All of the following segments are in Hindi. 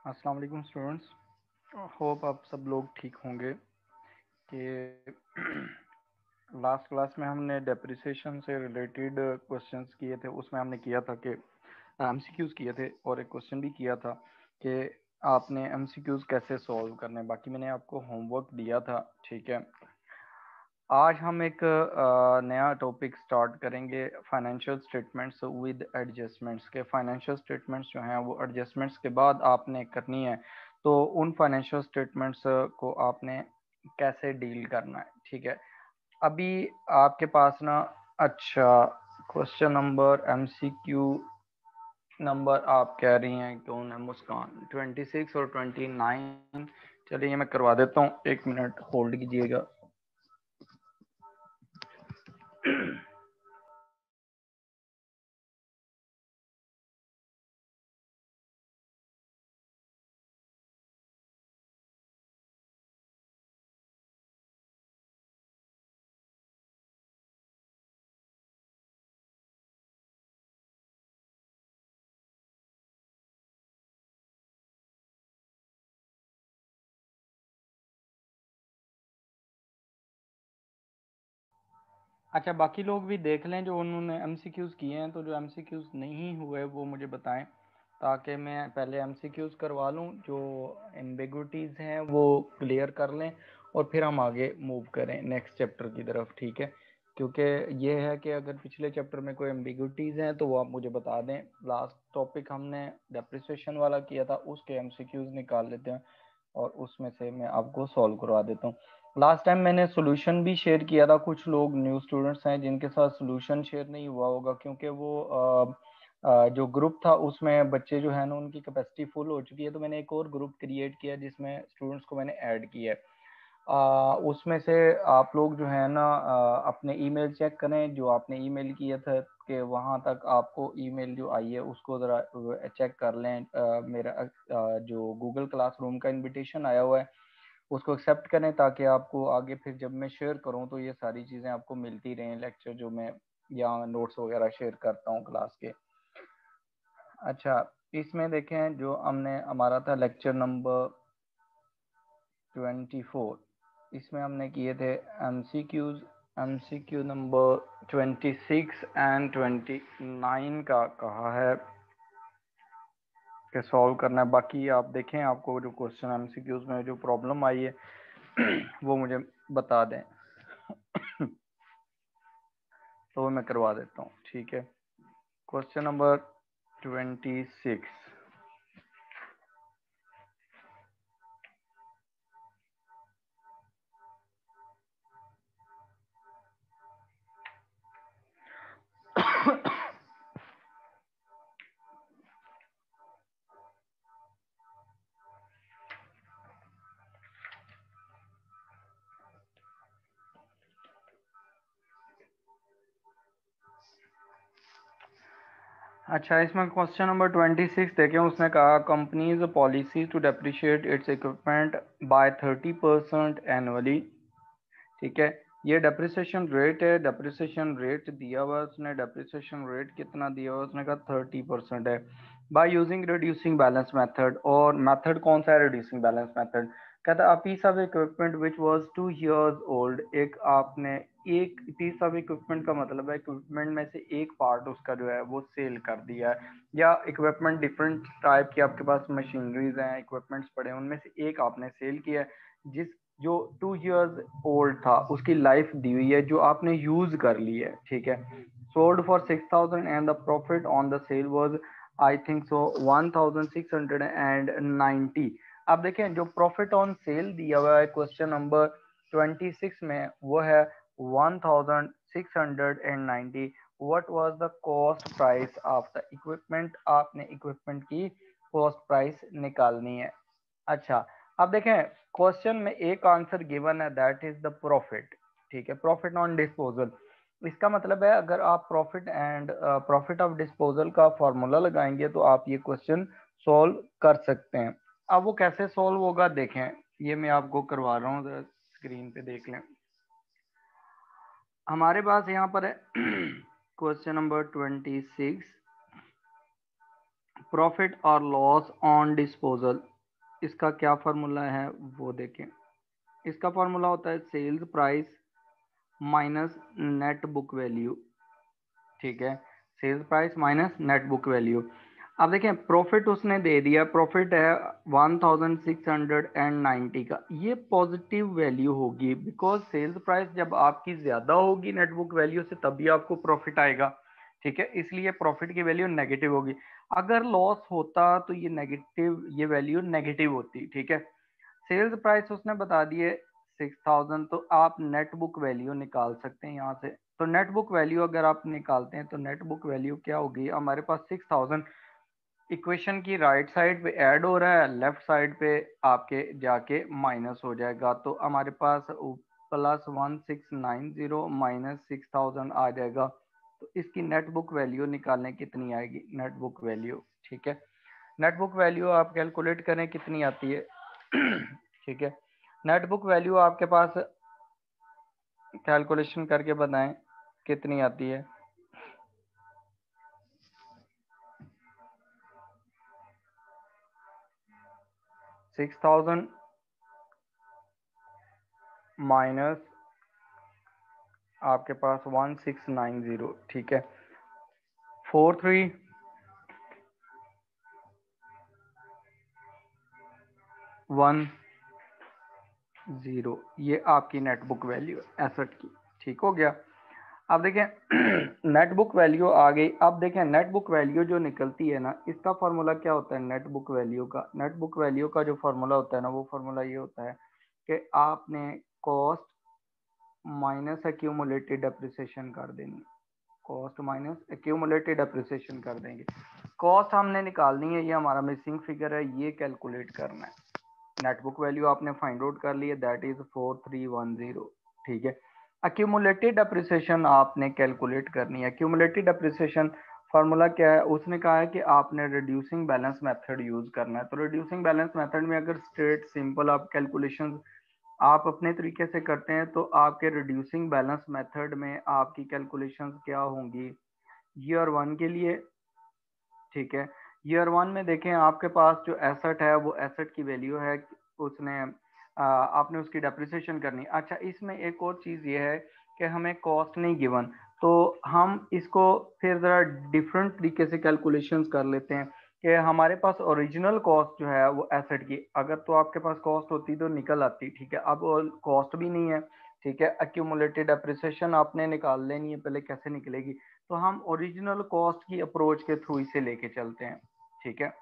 अस्सलाम वालेकुम स्टूडेंट्स। होप आप सब लोग ठीक होंगे कि लास्ट क्लास में हमने डेप्रिसिएशन से रिलेटेड क्वेश्चंस किए थे। उसमें हमने किया था कि एमसीक्यूज किए थे और एक क्वेश्चन भी किया था कि आपने एमसीक्यूज कैसे सॉल्व करने। बाकी मैंने आपको होमवर्क दिया था, ठीक है। आज हम एक नया टॉपिक स्टार्ट करेंगे, फाइनेंशियल स्टेटमेंट्स विद एडजस्टमेंट्स के। फाइनेंशियल स्टेटमेंट्स जो हैं वो एडजस्टमेंट्स के बाद आपने करनी है, तो उन फाइनेंशियल स्टेटमेंट्स को आपने कैसे डील करना है, ठीक है। अभी आपके पास ना, अच्छा, क्वेश्चन नंबर एमसीक्यू नंबर आप कह रही हैं कौन है मुस्कान, 26 और 29। चलिए मैं करवा देता हूँ, एक मिनट होल्ड कीजिएगा। अच्छा, बाकी लोग भी देख लें जो उन्होंने एमसीक्यूज़ किए हैं, तो जो एमसीक्यूज़ नहीं हुए वो मुझे बताएं, ताकि मैं पहले एमसीक्यूज़ करवा लूं, जो एम्बिगुइटीज़ हैं वो क्लियर कर लें और फिर हम आगे मूव करें नेक्स्ट चैप्टर की तरफ, ठीक है। क्योंकि ये है कि अगर पिछले चैप्टर में कोई एम्बिगुइटीज़ हैं तो वो आप मुझे बता दें। लास्ट टॉपिक हमने डेप्रिसिएशन वाला किया था, उसके एमसीक्यूज़ निकाल लेते हैं और उसमें से मैं आपको सॉल्व करवा देता हूँ। लास्ट टाइम मैंने सोल्यूशन भी शेयर किया था। कुछ लोग न्यू स्टूडेंट्स हैं जिनके साथ सोल्यूशन शेयर नहीं हुआ होगा, क्योंकि वो जो ग्रुप था उसमें बच्चे जो है ना उनकी कैपेसिटी फुल हो चुकी है। तो मैंने एक और ग्रुप क्रिएट किया जिसमें स्टूडेंट्स को मैंने ऐड किया है। उसमें से आप लोग जो है ना अपने ईमेल चेक करें, जो आपने ईमेल किया था कि वहाँ तक आपको ईमेल जो आई है उसको ज़रा चेक कर लें। मेरा जो गूगल क्लासरूम का इनविटेशन आया हुआ है उसको एक्सेप्ट करें, ताकि आपको आगे फिर जब मैं शेयर करूं तो ये सारी चीज़ें आपको मिलती रहें, लेक्चर जो मैं या नोट्स वगैरह शेयर करता हूं क्लास के। अच्छा, इसमें देखें जो हमने हमारा था लेक्चर नंबर 24, इसमें हमने किए थे एमसीक्यूज। एमसीक्यू नंबर 26 एंड 29 का कहा है कि सॉल्व करना है। बाकी आप देखें, आपको जो क्वेश्चन एमसीक्यूज में जो प्रॉब्लम आई है वो मुझे बता दें तो मैं करवा देता हूँ, ठीक है। Question number 26। अच्छा, इसमें क्वेश्चन नंबर 26 देखें। उसने कहा company's policy to depreciate its equipment by 30% annually, ठीक है। ये डेप्रिसिएशन रेट है। डेप्रिसिएशन रेट दिया हुआ उसने, डेप्रिसिएशन रेट कितना दिया हुआ उसने कहा 30% है। By using reducing balance method, और मेथड कौन सा है? Reducing balance method. कहता है a piece of equipment which was 2 years old. एक आपने एक पीस ऑफ इक्विपमेंट का मतलब है इक्विपमेंट में से एक पार्ट उसका जो है वो सेल कर दिया है, या इक्विपमेंट डिफरेंट टाइप की आपके पास मशीनरीज हैं, इक्विपमेंट्स पड़े हैं, उनमें से एक आपने सेल किया है जिस जो 2 years ओल्ड था, उसकी लाइफ दी हुई है, जो आपने यूज कर ली है, ठीक है। Sold for 6,000 and the profit on the sale was I think so 1,690। अब देखें जो प्रॉफिट ऑन सेल दिया हुआ है क्वेश्चन नंबर 26 में वो है 1,690। What was the cost price of the equipment? आपने इक्विपमेंट की कॉस्ट प्राइस निकालनी है। अच्छा, अब देखें क्वेश्चन में एक आंसर गिवन है, दैट इज द प्रॉफिट, ठीक है। प्रॉफिट ऑन डिस्पोजल, इसका मतलब है अगर आप profit and profit of disposal का फॉर्मूला लगाएंगे तो आप ये क्वेश्चन सॉल्व कर सकते हैं। अब वो कैसे सॉल्व होगा देखें, ये मैं आपको करवा रहा हूँ, स्क्रीन पे देख लें। हमारे पास यहाँ पर है क्वेश्चन नंबर 26, प्रॉफिट और लॉस ऑन डिस्पोजल। इसका क्या फार्मूला है वो देखें। इसका फार्मूला होता है sales price minus net book value, ठीक है, sales price minus net book value. अब देखें प्रॉफिट उसने दे दिया, प्रॉफिट है 1690 का, ये पॉजिटिव वैल्यू होगी बिकॉज सेल्स प्राइस जब आपकी ज्यादा होगी नेट बुक वैल्यू से तभी आपको प्रॉफिट आएगा, ठीक है, इसलिए प्रॉफिट की वैल्यू नेगेटिव होगी। अगर लॉस होता तो ये नेगेटिव, ये वैल्यू नेगेटिव होती, ठीक है। सेल्स प्राइस उसने बता दिए 6000, तो आप नेट बुक वैल्यू निकाल सकते हैं यहाँ से। तो नेट बुक वैल्यू अगर आप निकालते हैं तो नेट बुक वैल्यू क्या होगी, हमारे पास 6000 इक्वेशन की राइट साइड पे ऐड हो रहा है, लेफ्ट साइड पे आपके जाके माइनस हो जाएगा, तो हमारे पास प्लस 1690 माइनस 6000 आ जाएगा। तो इसकी नेट बुक वैल्यू निकालने कितनी आएगी, नेट बुक वैल्यू, ठीक है, नेट बुक वैल्यू आप कैलकुलेट करें कितनी आती है। ठीक है, नेट बुक वैल्यू आपके पास कैलकुलेशन करके बताएं कितनी आती है। सिक्स थाउजेंड माइनस आपके पास 1690, ठीक है, 4310, ये आपकी नेट बुक वैल्यू एसेट की, ठीक हो गया। अब देखें नेट बुक वैल्यू आ गई। अब देखें नेट बुक वैल्यू जो निकलती है ना, इसका फॉर्मूला क्या होता है नेट बुक वैल्यू का, नेट बुक वैल्यू का जो फॉर्मूला होता है ना, वो फॉर्मूला ये होता है कि आपने कॉस्ट माइनस एक्यूमुलेटेड डेप्रिसिएशन कर देनी, कॉस्ट माइनस एक्यूमुलेटेड डेप्रिसिएशन कर देंगे। कॉस्ट हमने निकालनी है, ये हमारा मिसिंग फिगर है, ये कैलकुलेट करना है। नेट बुक वैल्यू आपने फाइंड आउट कर ली है, दैट इज 4310, ठीक है। एक्यूमुलेटेड डेप्रिसिएशन आपने कैलकुलेट करनी है। एक्यूमुलेटेड डेप्रिसिएशन फार्मूला क्या है, उसने कहा है कि आपने रिड्यूसिंग बैलेंस मेथड यूज करना है। तो रिड्यूसिंग बैलेंस मेथड में अगर स्ट्रेट सिंपल आप कैलकुलेशन आप अपने तरीके से करते हैं तो आपके रिड्यूसिंग बैलेंस मेथड में आपकी कैलकुलेशंस क्या होंगी ईयर वन के लिए, ठीक है। ईयर वन में देखें आपके पास जो एसेट है वो एसेट की वैल्यू है, उसने आपने उसकी डेप्रिसिएशन करनी। अच्छा इसमें एक और चीज़ ये है कि हमें कॉस्ट नहीं गिवन, तो हम इसको फिर ज़रा डिफरेंट तरीके से कैलकुलेशंस कर लेते हैं कि हमारे पास ओरिजिनल कॉस्ट जो है वो एसेट की, अगर तो आपके पास कॉस्ट होती तो निकल आती, ठीक है, अब कॉस्ट भी नहीं है, ठीक है। एक्यूमुलेटेड डेप्रिसिएशन आपने निकाल लेनी है, पहले कैसे निकलेगी, तो हम ओरिजिनल कॉस्ट की अप्रोच के थ्रू इसे लेके चलते हैं, ठीक है।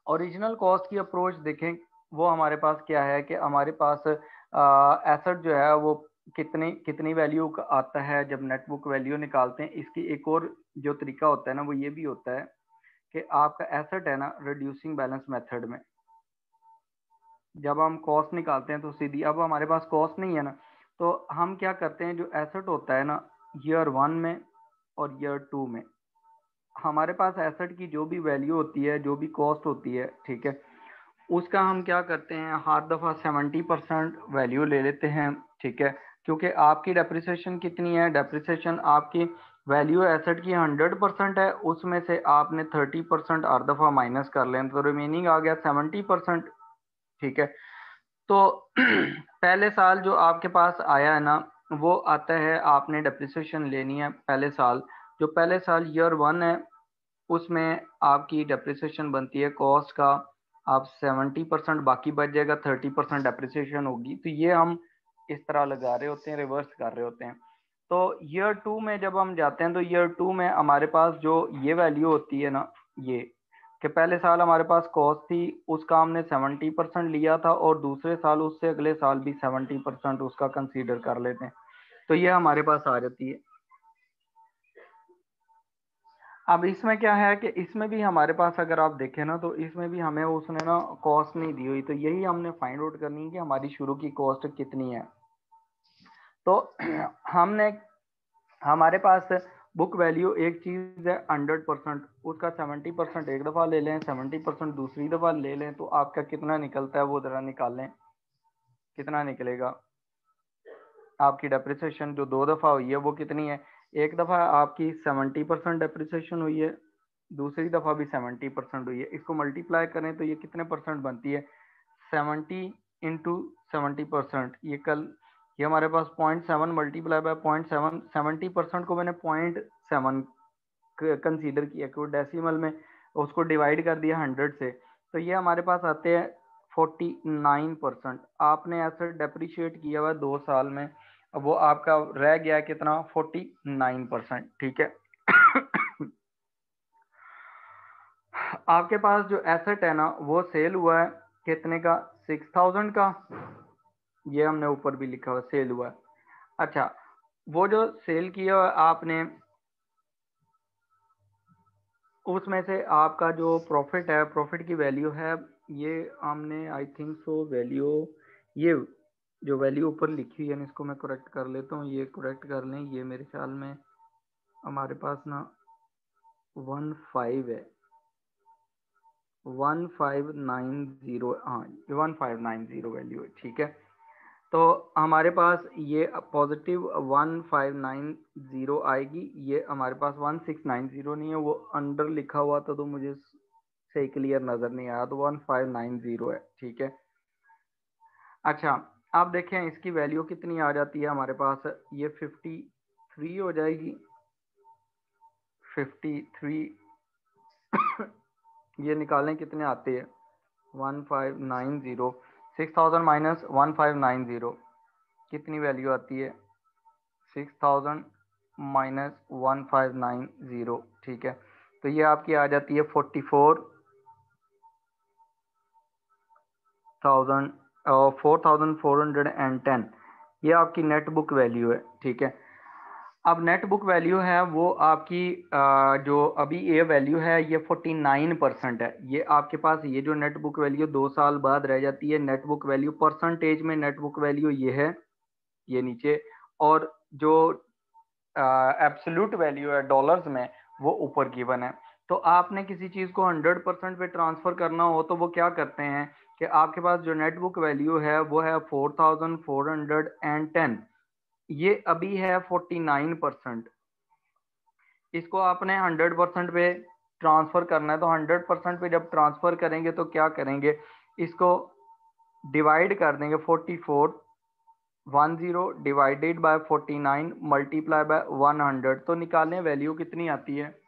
ओरिजिनल कॉस्ट की अप्रोच देखें वो हमारे पास क्या है कि हमारे पास एसेट जो है वो कितनी कितनी वैल्यू का आता है जब नेट बुक वैल्यू निकालते हैं। इसकी एक और जो तरीका होता है ना वो ये भी होता है कि आपका एसेट है ना रिड्यूसिंग बैलेंस मेथड में जब हम कॉस्ट निकालते हैं तो सीधी, अब हमारे पास कॉस्ट नहीं है ना, तो हम क्या करते हैं जो एसेट होता है ना ईयर वन में और ईयर टू में हमारे पास एसेट की जो भी वैल्यू होती है, जो भी कॉस्ट होती है, ठीक है, उसका हम क्या करते हैं हर दफ़ा 70% वैल्यू ले लेते हैं, ठीक है। क्योंकि आपकी डेप्रिसिएशन कितनी है, डेप्रिसिएशन आपकी वैल्यू एसेट की 100% है, उसमें से आपने 30% हर दफ़ा माइनस कर लें तो रिमेनिंग आ गया 70%, ठीक है। तो पहले साल जो आपके पास आया है ना वो आता है, आपने डेप्रिसिएशन लेनी है पहले साल, जो पहले साल ईयर वन है उसमें आपकी डेप्रिसिएशन बनती है कॉस्ट का आप 70%, बाकी बच जाएगा 30% डेप्रिसिएशन होगी। तो ये हम इस तरह लगा रहे होते हैं, रिवर्स कर रहे होते हैं। तो ईयर टू में जब हम जाते हैं तो ईयर टू में हमारे पास जो ये वैल्यू होती है ना, ये कि पहले साल हमारे पास कॉस्ट थी उसका हमने 70% लिया था और दूसरे साल उससे अगले साल भी 70% उसका कंसीडर कर लेते हैं, तो ये हमारे पास आ जाती है। अब इसमें क्या है कि इसमें भी हमारे पास अगर आप देखें ना तो इसमें भी हमें उसने ना कॉस्ट नहीं दी हुई, तो यही हमने फाइंड आउट करनी है कि हमारी शुरू की कॉस्ट कितनी है। तो हमने हमारे पास बुक वैल्यू एक चीज़ है 100%, उसका 70% एक दफ़ा ले लें, 70% दूसरी दफ़ा ले लें, तो आपका कितना निकलता है वो ज़रा निकाल लें, कितना निकलेगा। आपकी डेप्रिसिएशन जो दो दफ़ा हुई है वो कितनी है, एक दफ़ा आपकी 70% डेप्रिसिएशन हुई है, दूसरी दफ़ा भी 70% हुई है, इसको मल्टीप्लाई करें तो ये कितने परसेंट बनती है, 70 इंटू 70%। ये हमारे पास 0.7 मल्टीप्लाई बाय 0.7, 70% को मैंने 0.7 कंसीडर किया कि वो डेसिमल में, उसको डिवाइड कर दिया 100 से, तो ये हमारे पास आते हैं 49%। आपने एसेट डेप्रिशिएट किया हुआ 2 साल में, अब वो आपका रह गया कितना, 49%। ठीक है। आपके पास जो एसेट है ना वो सेल हुआ है कितने का, 6000 का, ये हमने ऊपर भी लिखा हुआ सेल हुआ है। अच्छा, वो जो सेल किया आपने, उसमें से आपका जो प्रॉफिट है, प्रॉफिट की वैल्यू है, ये हमने आई थिंक सो वैल्यू, ये जो वैल्यू ऊपर लिखी है, इसको मैं करेक्ट कर लेता हूँ, ये करेक्ट कर लें, ये मेरे ख्याल में हमारे पास ना 15 है, 1590, हाँ 1590 वैल्यू है। ठीक है, तो हमारे पास ये पॉजिटिव 1590 आएगी, ये हमारे पास 1690 नहीं है, वो अंडर लिखा हुआ था तो मुझे सही क्लियर नज़र नहीं आया, तो 1590 है। ठीक है। अच्छा, आप देखें इसकी वैल्यू कितनी आ जाती है हमारे पास, ये 53 हो जाएगी, 53 ये निकालें कितने आते हैं, 1590, 6000 माइनस 1590 कितनी वैल्यू आती है, 6000 माइनस 1590। ठीक है, तो ये आपकी आ जाती है 4410, ये आपकी नेट बुक वैल्यू है। ठीक है, अब नेट बुक वैल्यू है वो आपकी जो अभी ये वैल्यू है ये 49% है। ये आपके पास ये जो नेट बुक वैल्यू 2 साल बाद रह जाती है, नेट बुक वैल्यू परसेंटेज में नेट बुक वैल्यू ये है, ये नीचे, और जो एब्सोल्यूट वैल्यू है डॉलर्स में वो ऊपर गिवन है। तो आपने किसी चीज़ को 100% पे ट्रांसफ़र करना हो तो वो क्या करते हैं कि आपके पास जो नेट बुक वैल्यू है वो है 4410, ये अभी है 49%, इसको आपने 100% पे ट्रांसफ़र करना है। तो 100% पे जब ट्रांसफ़र करेंगे तो क्या करेंगे, इसको डिवाइड कर देंगे, 4410 डिवाइडेड बाय 49 मल्टीप्लाई बाय 100, तो निकालने वैल्यू कितनी आती है,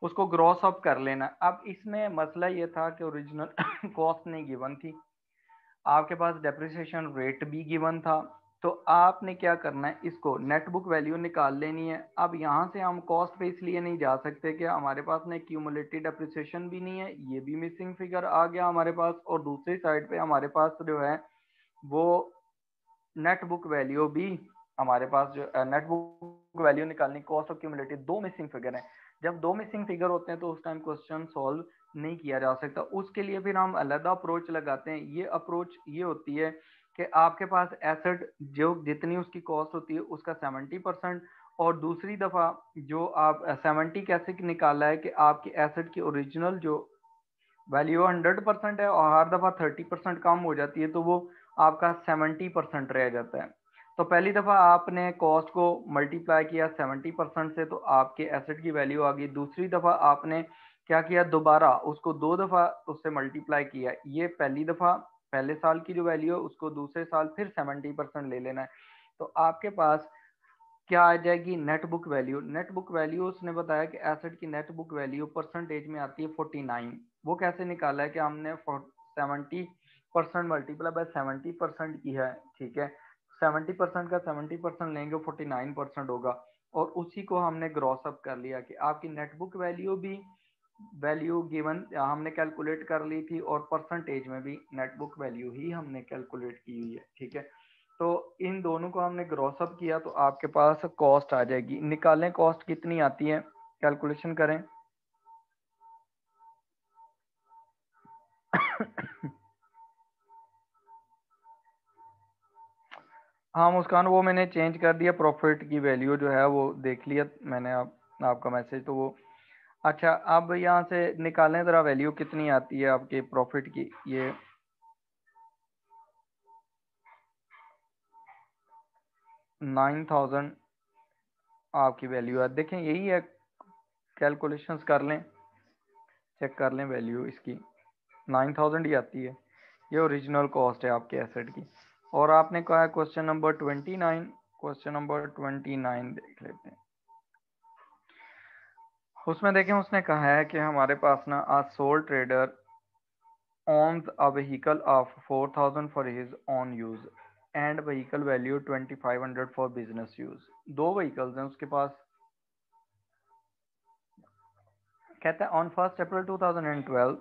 उसको ग्रॉस अप कर लेना। अब इसमें मसला ये था कि ओरिजिनल कॉस्ट नहीं गिवन थी, आपके पास डेप्रिसिएशन रेट भी गिवन था, तो आपने क्या करना है, इसको नेट बुक वैल्यू निकाल लेनी है। अब यहाँ से हम कॉस्ट पे इसलिए नहीं जा सकते कि हमारे पास ना क्यूमुलेटिव डेप्रिसिएशन भी नहीं है, ये भी मिसिंग फिगर आ गया हमारे पास, और दूसरी साइड पे हमारे पास जो है वो नेट बुक वैल्यू भी, हमारे पास जो नेट बुक वैल्यू निकालनी, कॉस्ट ऑफ क्यूमुलेटिव, दो मिसिंग फिगर हैं। जब दो मिसिंग फिगर होते हैं तो उस टाइम क्वेश्चन सॉल्व नहीं किया जा सकता, उसके लिए फिर हम अलग अप्रोच लगाते हैं। ये अप्रोच ये होती है कि आपके पास एसेट जो जितनी उसकी कॉस्ट होती है उसका 70%, और दूसरी दफ़ा जो आप 70 कैसे निकाला है कि आपकी एसेट की ओरिजिनल जो वैल्यू 100% है और हर दफ़ा 30% कम हो जाती है, तो वो आपका 70% रह जाता है। तो पहली दफ़ा आपने कॉस्ट को मल्टीप्लाई किया 70% से, तो आपके एसेट की वैल्यू आ गई। दूसरी दफ़ा आपने क्या किया, दोबारा उसको 2 दफ़ा उससे मल्टीप्लाई किया, ये पहली दफ़ा पहले साल की जो वैल्यू है उसको दूसरे साल फिर 70% ले लेना है, तो आपके पास क्या आ जाएगी, net book value. Net book value उसने बताया कि एसेट की नेट बुक वैल्यू परसेंटेज में आती है 49। वो कैसे निकाला है कि हमने 70% मल्टीप्लाई बाय 70% की है। ठीक है, 70% का 70% लेंगे 49% होगा, और उसी को हमने ग्रॉस अप कर लिया कि आपकी नेट बुक वैल्यू भी वैल्यू गिवन हमने कैलकुलेट कर ली थी, और परसेंटेज में भी नेट बुक वैल्यू ही हमने कैलकुलेट की हुई है। ठीक है, तो इन दोनों को हमने ग्रॉस अप किया तो आपके पास कॉस्ट आ जाएगी। निकालें कॉस्ट कितनी आती है, कैलकुलेशन करें। हाँ मुस्कान, वो मैंने चेंज कर दिया, प्रॉफिट की वैल्यू जो है वो देख लिया मैंने, आपका मैसेज, तो वो अच्छा। अब यहाँ से निकालें ज़रा वैल्यू कितनी आती है आपके प्रॉफिट की, ये 9000 आपकी वैल्यू है। देखें यही है, कैलकुलेशंस कर लें, चेक कर लें वैल्यू इसकी 9000 ही आती है। ये ओरिजिनल कॉस्ट है आपके एसेट की। और आपने कहा है क्वेश्चन नंबर 29, क्वेश्चन नंबर 29 देख लेते हैं। उसमें देखें उसने कहा है कि हमारे पास ना a sole trader owns a vehicle of 4000 for his own use and vehicle value 2500 for business use। दो व्हीकल्स हैं उसके पास। कहता है on 1 April 2012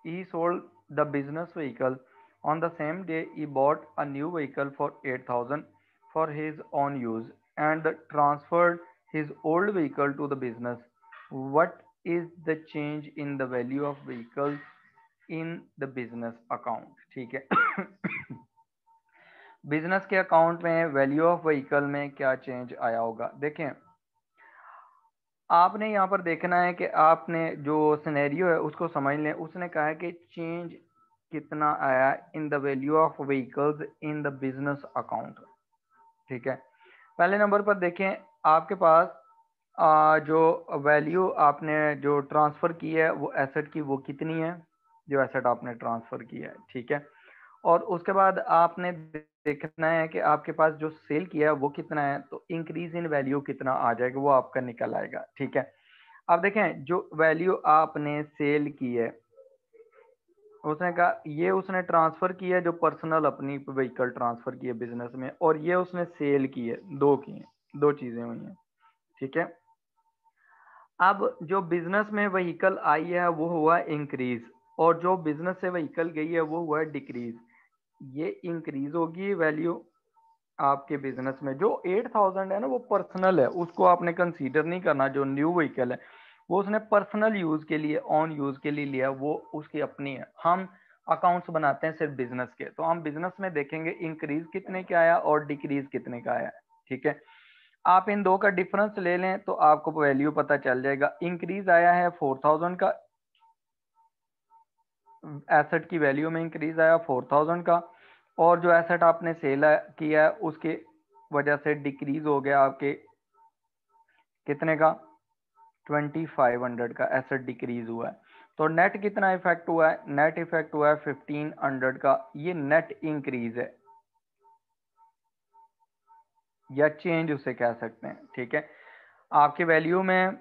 he sold the business vehicle। On the same day he bought a new vehicle for 8000 for his own use and transferred his old vehicle to the business। What is the change in the value of vehicles in the business account? ठीक है। बिजनेस के अकाउंट में वैल्यू ऑफ व्हीकल में क्या चेंज आया होगा। देखें आपने यहाँ पर देखना है कि आपने जो सिनेरियो है उसको समझ लें। उसने कहा है कि चेंज कितना आया in the value of vehicles in the business account. ठीक है, पहले नंबर पर देखें आपके पास जो वैल्यू आपने जो ट्रांसफ़र की है वो एसेट की वो कितनी है, जो एसेट आपने ट्रांसफ़र की है। ठीक है, और उसके बाद आपने देखना है कि आपके पास जो सेल किया है वो कितना है, तो इंक्रीज इन वैल्यू कितना आ जाएगा वो आपका निकल आएगा। ठीक है, अब देखें जो वैल्यू आपने सेल की है उसने कहा ये उसने ट्रांसफर की है, जो पर्सनल अपनी व्हीकल ट्रांसफर की है बिजनेस में, और ये उसने सेल की है, दो की है, दो चीजें हुई हैं। ठीक है, अब जो बिजनेस में व्हीकल आई है वो हुआ इंक्रीज, और जो बिजनेस से व्हीकल गई है वो हुआ डिक्रीज। ये इंक्रीज होगी वैल्यू आपके बिजनेस में। जो 8000 है ना वो पर्सनल है, उसको आपने कंसीडर नहीं करना। जो न्यू व्हीकल है वो उसने पर्सनल यूज के लिए, ऑन यूज के लिए लिया, वो उसकी अपनी है। हम अकाउंट्स बनाते हैं सिर्फ बिजनेस के, तो हम बिजनेस में देखेंगे इंक्रीज कितने का आया और डिक्रीज कितने का आया। ठीक है, आप इन दो का डिफरेंस ले लें तो आपको वैल्यू पता चल जाएगा। इंक्रीज आया है 4000 का, एसेट की वैल्यू में इंक्रीज आया 4000 का, और जो एसेट आपने सेल किया है उसके वजह से डिक्रीज हो गया आपके कितने का, 2500 का एसेट डिक्रीज हुआ है। तो नेट कितना इफेक्ट हुआ है, नेट इफेक्ट हुआ है 1500 का। ये नेट इंक्रीज है या चेंज उसे कह सकते हैं। ठीक है, आपकी वैल्यू में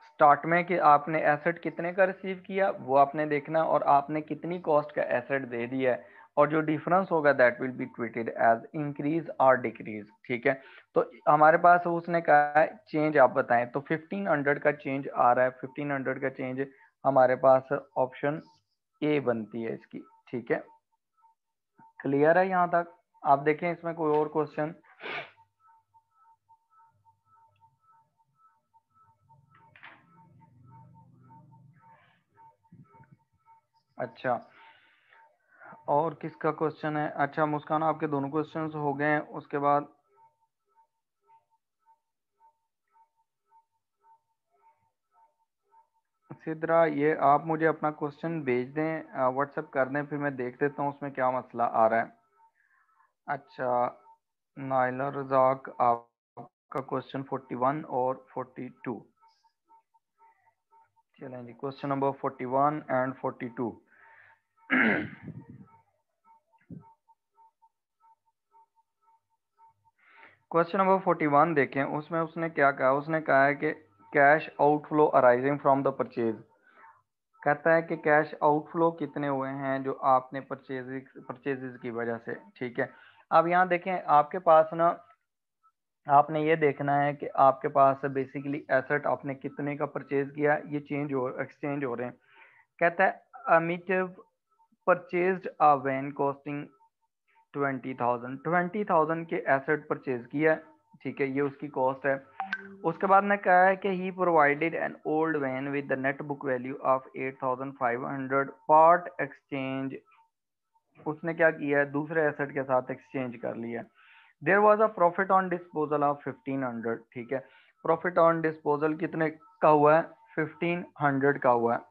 स्टार्ट में कि आपने एसेट कितने का रिसीव किया वो आपने देखना, और आपने कितनी कॉस्ट का एसेट दे दिया है, और जो डिफरेंस होगा that will be treated as increase और डिक्रीज। ठीक है, तो हमारे पास उसने कहा है चेंज आप बताएं, तो 1500 का चेंज आ रहा है। 1500 का चेंज हमारे पास ऑप्शन ए बनती है इसकी। ठीक है, क्लियर है यहाँ तक। आप देखें इसमें कोई और क्वेश्चन। अच्छा, और किसका क्वेश्चन है। अच्छा मुस्कान, आपके दोनों क्वेश्चंस हो गए हैं। उसके बाद सिद्रा, ये आप मुझे अपना क्वेश्चन भेज दें, व्हाट्सएप कर दें, फिर मैं देख लेता हूँ उसमें क्या मसला आ रहा है। अच्छा नाइला रजाक, आपका क्वेश्चन 41 और 42। चलें जी, question number 41 and 42। Question number 41 देखें, उसमें उसने क्या कहा। उसने कहा है कि cash outflow arising from the purchase. कहता है कि कैश आउटफ्लो कितने हुए हैं जो आपने परचेजेस की वजह से। ठीक है, अब यहाँ देखें आपके पास ना, आपने ये देखना है कि आपके पास बेसिकली एसेट आपने कितने का परचेज किया, ये चेंज हो एक्सचेंज हो रहे हैं। कहता है अमिटिव परचेज्ड अ वैन कॉस्टिंग 20,000 के एसेट परचेज किया है। ठीक है, ये उसकी कॉस्ट है। उसके बाद ने कहा है कि he provided an old van with the net book value of 8500 part exchange. उसने क्या किया है, दूसरे एसेट के साथ एक्सचेंज कर लिया। There was a profit on disposal of 1500। ठीक है, प्रॉफिट ऑन डिस्पोजल कितने का हुआ है, 1500 का हुआ है।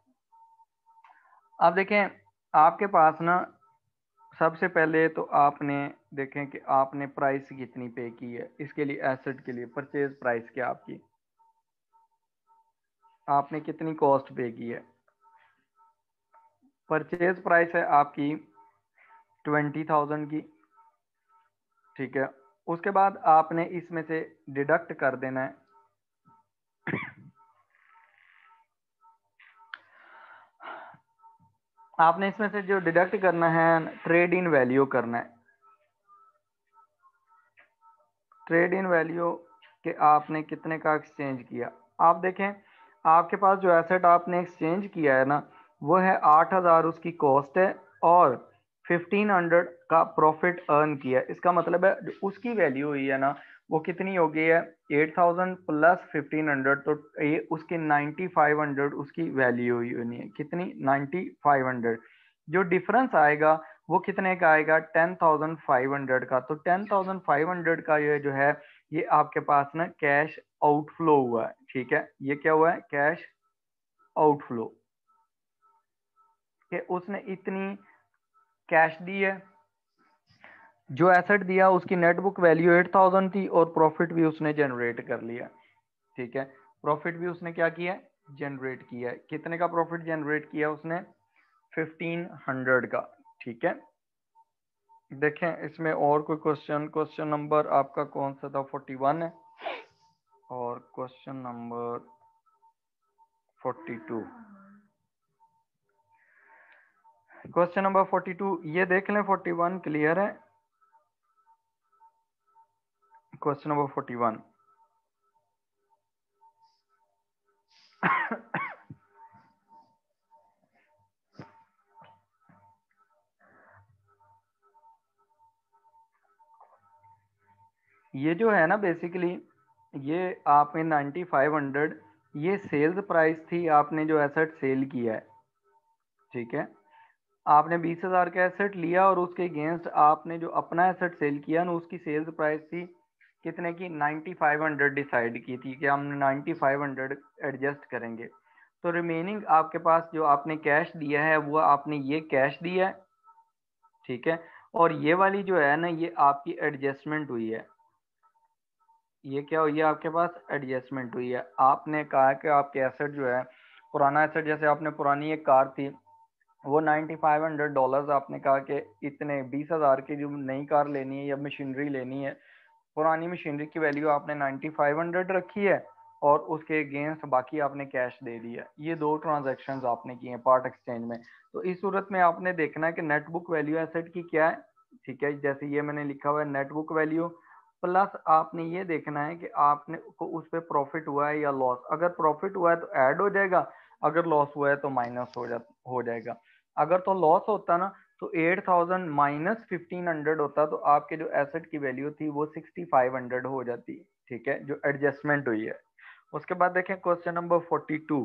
अब देखें आपके पास ना, सबसे पहले तो आपने देखें कि आपने प्राइस कितनी पे की है इसके लिए, एसेट के लिए परचेज प्राइस क्या आपकी, आपने कितनी कॉस्ट पे की है। परचेज प्राइस है आपकी 20,000 की, ठीक है। उसके बाद आपने इसमें से डिडक्ट कर देना है आपने इसमें से जो डिडक्ट करना है ट्रेड इन वैल्यू करना है। ट्रेड इन वैल्यू के आपने कितने का एक्सचेंज किया। आप देखें आपके पास जो एसेट आपने एक्सचेंज किया है ना वो है 8,000 उसकी कॉस्ट है और 1,500 का प्रॉफिट अर्न किया। इसका मतलब है जो उसकी वैल्यू हुई है ना वो कितनी हो गई है 8,000 प्लस 1,500, तो ये उसके 9,500 उसकी वैल्यू हुई होनी है। कितनी 9,500। जो डिफरेंस आएगा वो कितने का आएगा 10,500 का। तो 10,500 का ये जो है ये आपके पास ना कैश आउटफ्लो हुआ है, ठीक है। ये क्या हुआ है कैश आउटफ्लो कि उसने इतनी कैश दी है। जो एसेट दिया उसकी नेट बुक वैल्यू 8,000 थी और प्रॉफिट भी उसने जनरेट कर लिया, ठीक है। प्रॉफिट भी उसने क्या किया जनरेट किया है। कितने का प्रॉफिट जनरेट किया उसने 1,500 का, ठीक है। देखें इसमें और कोई क्वेश्चन नंबर आपका कौन सा था 41 है और क्वेश्चन नंबर 42। क्वेश्चन नंबर 42 ये देख लें 41 क्लियर है। क्वेश्चन नंबर 41 ये जो है ना बेसिकली ये आपने 9,500 ये सेल्स प्राइस थी आपने जो एसेट सेल किया है, ठीक है। आपने 20,000 का एसेट लिया और उसके अगेंस्ट आपने जो अपना एसेट सेल किया ना उसकी सेल्स प्राइस थी कितने की 9,500 डिसाइड की थी कि हम 9,500 एडजस्ट करेंगे। तो रिमेनिंग आपके पास जो आपने कैश दिया है वो आपने ये कैश दिया है, ठीक है। और ये वाली जो है ना ये आपकी एडजस्टमेंट हुई है। ये क्या हुई है आपके पास एडजस्टमेंट हुई है। आपने कहा कि आपके एसेट जो है पुराना एसेट जैसे आपने पुरानी एक कार थी वो $9,500 आपने कहा कि इतने 20,000 की जो नई कार लेनी है या मशीनरी लेनी है पुरानी मशीनरी की वैल्यू आपने 9,500 रखी है और उसके अगेंस्ट बाकी आपने कैश दे दिया। ये दो ट्रांजैक्शंस आपने किए हैं पार्ट एक्सचेंज में। तो इस सूरत में आपने देखना है कि नेट बुक वैल्यू एसेट की क्या है, ठीक है। जैसे ये मैंने लिखा हुआ है नेट बुक वैल्यू प्लस आपने ये देखना है कि आपने को उस पर प्रॉफिट हुआ है या लॉस। अगर प्रॉफिट हुआ है तो ऐड हो जाएगा, अगर लॉस हुआ है तो माइनस हो जाएगा। अगर तो लॉस होता ना तो 8,000 माइनस 1,500 होता तो आपके जो एसेट की वैल्यू थी वो 6,500 हो जाती, ठीक है, जो एडजस्टमेंट हुई है। उसके बाद देखें क्वेश्चन नंबर 42।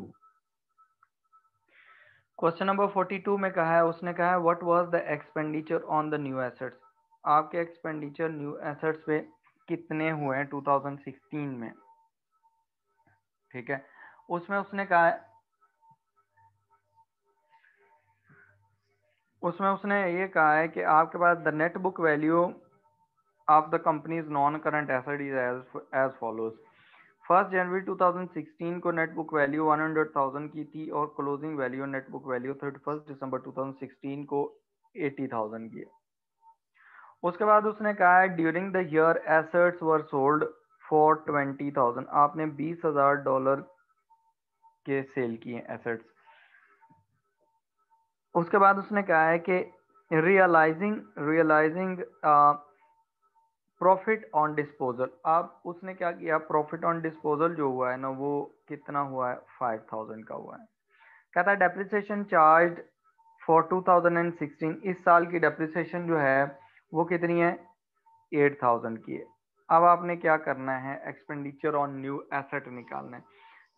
क्वेश्चन नंबर 42 में कहा है उसने कहा है what was the expenditure on the new assets. आपके एक्सपेंडिचर न्यू एसेट्स पे कितने हुए हैं 2016 में, ठीक है। उसमें उसने कहा है उसमें उसने ये कहा है कि आपके पास the net book value of the companies non current asset is as follows. 1 जनवरी 2016 को नेट बुक वैल्यू 100,000 की थी और closing value net book value 31 दिसंबर 2016 को 80,000 की है। उसके बाद उसने कहा है during the year assets were sold for 20,000। आपने $20,000 के सेल किए एसेट्स। उसके बाद उसने कहा है कि रियलाइजिंग प्रॉफिट ऑन डिस्पोजल। आप उसने क्या किया प्रॉफिट ऑन डिस्पोजल जो हुआ है ना वो कितना हुआ है 5,000 का हुआ है। कहता है डेप्रिसिएशन चार्ज फॉर 2016 इस साल की डेप्रिसिएशन जो है वो कितनी है 8,000 की है। अब आपने क्या करना है एक्सपेंडिचर ऑन न्यू एसेट निकालना है।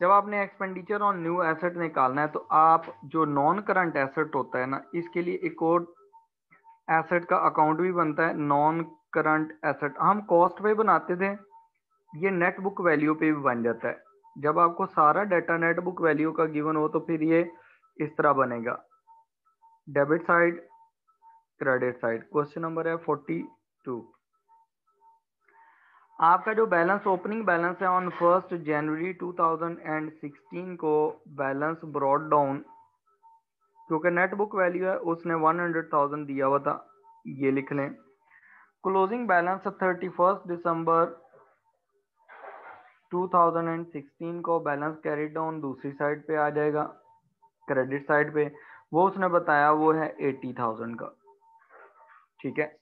जब आपने एक्सपेंडिचर ऑन न्यू एसेट निकालना है तो आप जो नॉन करंट एसेट होता है ना इसके लिए एक और एसेट का अकाउंट भी बनता है नॉन करंट एसेट। हम कॉस्ट पे बनाते थे, ये नेट बुक वैल्यू पे भी बन जाता है। जब आपको सारा डाटा नेट बुक वैल्यू का गिवन हो तो फिर ये इस तरह बनेगा debit side credit side. Question number है 42। आपका जो बैलेंस ओपनिंग बैलेंस है ऑन 1 जनवरी 2016 को बैलेंस ब्रॉड डाउन, क्योंकि नेट बुक वैल्यू है उसने 100,000 दिया हुआ था, ये लिख लें। क्लोजिंग बैलेंस 31 दिसंबर 2016 को बैलेंस कैरी डाउन दूसरी साइड पे आ जाएगा, क्रेडिट साइड पे, वो उसने बताया वो है 80,000 का, ठीक है।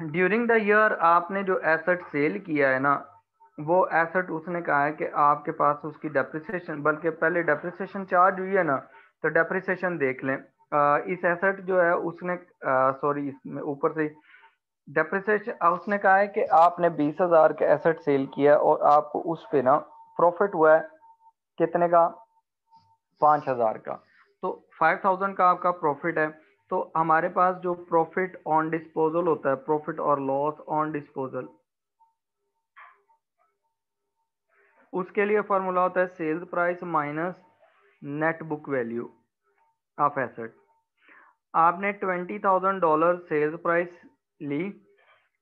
ड्यूरिंग द ईयर आपने जो एसेट सेल किया है ना, वो एसेट उसने कहा है कि आपके पास उसकी डेप्रिसिएशन, बल्कि पहले डेप्रिसिएशन चार्ज हुई है ना, तो डेप्रिसिएशन देख लें। इस एसेट जो है उसने सॉरी इसमें ऊपर से डेप्रिसिएशन उसने कहा है कि आपने 20,000 का एसेट सेल किया और आपको उस पे ना प्रॉफिट हुआ है कितने का, 5,000 का। तो 5,000 का आपका प्रॉफिट है। तो हमारे पास जो प्रॉफिट ऑन डिस्पोजल होता है, प्रॉफिट और लॉस ऑन डिस्पोजल, उसके लिए फॉर्मूला होता है sales price minus net book value of asset. आपने $20,000 सेल्स प्राइस ली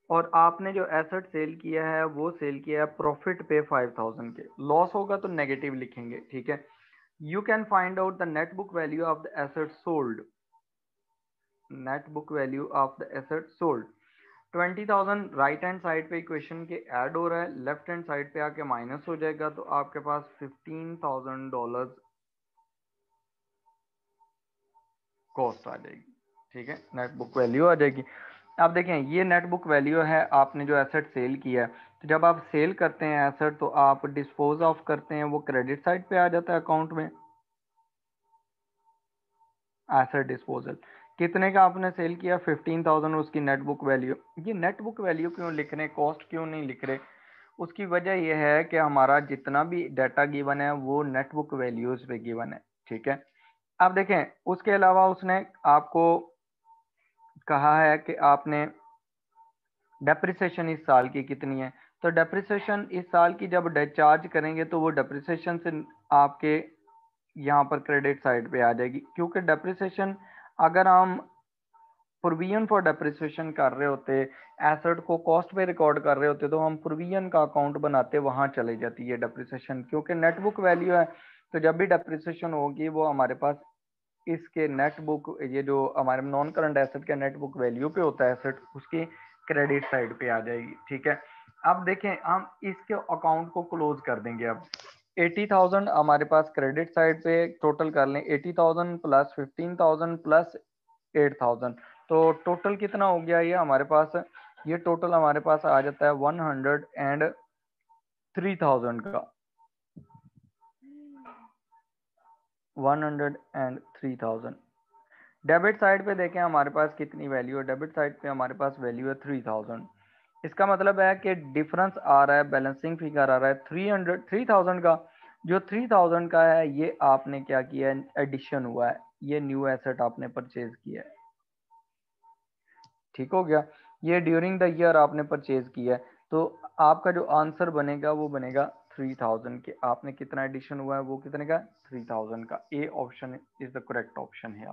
और आपने जो एसेट सेल किया है वो सेल किया है प्रॉफिट पे 5,000 के, लॉस होगा तो नेगेटिव लिखेंगे, ठीक है। You can find out the net book value of the asset sold, net book value of the asset sold. 20,000 right hand side पे इक्वेशन के ऐड हो रहा है, लेफ्ट हैंड साइड पे आके माइनस हो जाएगा, तो आपके पास $15,000 कॉस्ट आ जाएगी, ठीक है, नेट बुक वैल्यू आ जाएगी। आप देखें ये नेट बुक वैल्यू है आपने जो एसेट सेल किया है। तो जब आप सेल करते हैं एसेट तो आप डिस्पोज ऑफ करते हैं, वो क्रेडिट साइड पे आ जाता है अकाउंट में, एसेट डिस्पोजल। कितने का आपने सेल किया, 15,000 उसकी नेट बुक वैल्यू। ये नेट बुक वैल्यू क्यों लिख रहे, कॉस्ट क्यों नहीं लिख रहे, उसकी वजह यह है कि हमारा जितना भी डाटा गिवन है वो नेट बुक वैल्यूज पे गिवन है, ठीक है। अब देखें उसके अलावा उसने आपको कहा है कि आपने डेप्रिसिएशन इस साल की कितनी है, तो डेप्रिसिएशन इस साल की जब चार्ज करेंगे तो वो डेप्रिसिएशन से आपके यहाँ पर क्रेडिट साइड पे आ जाएगी, क्योंकि डेप्रिसिएशन अगर हम प्रोविजन फॉर डेप्रिसिएशन कर रहे होते, एसेट को कॉस्ट पे रिकॉर्ड कर रहे होते, तो हम प्रोविजन का अकाउंट बनाते, वहां चले जाती है डेप्रिसिएशन, क्योंकि नेट बुक वैल्यू है। तो जब भी डेप्रिसिएशन होगी वो हमारे पास इसके नेट बुक, ये जो हमारे नॉन करंट एसेट के नेट बुक वैल्यू पे होता है एसेट, उसकी क्रेडिट साइड पे आ जाएगी, ठीक है। अब देखें हम इसके अकाउंट को क्लोज कर देंगे। अब 80,000 हमारे पास क्रेडिट साइड पे टोटल कर लें, 80,000 प्लस 15,000 प्लस 8,000, तो टोटल कितना हो गया ये हमारे पास, ये टोटल हमारे पास आ जाता है 103,000 का, 103,000। डेबिट साइड पे देखें हमारे पास कितनी वैल्यू है, डेबिट साइड पे हमारे पास वैल्यू है 3,000। इसका मतलब है कि डिफरेंस आ रहा है, बैलेंसिंग फिगर आ रहा है 300 का। जो 3,000 का है ये आपने क्या किया है, एडिशन हुआ है, ये न्यू एसेट आपने परचेज किया है, ठीक हो गया। ये ड्यूरिंग द ईयर आपने परचेज किया है, तो आपका जो आंसर बनेगा वो बनेगा 3,000 के, आपने कितना एडिशन हुआ है वो कितने का, 3,000 का। A option is the correct option है।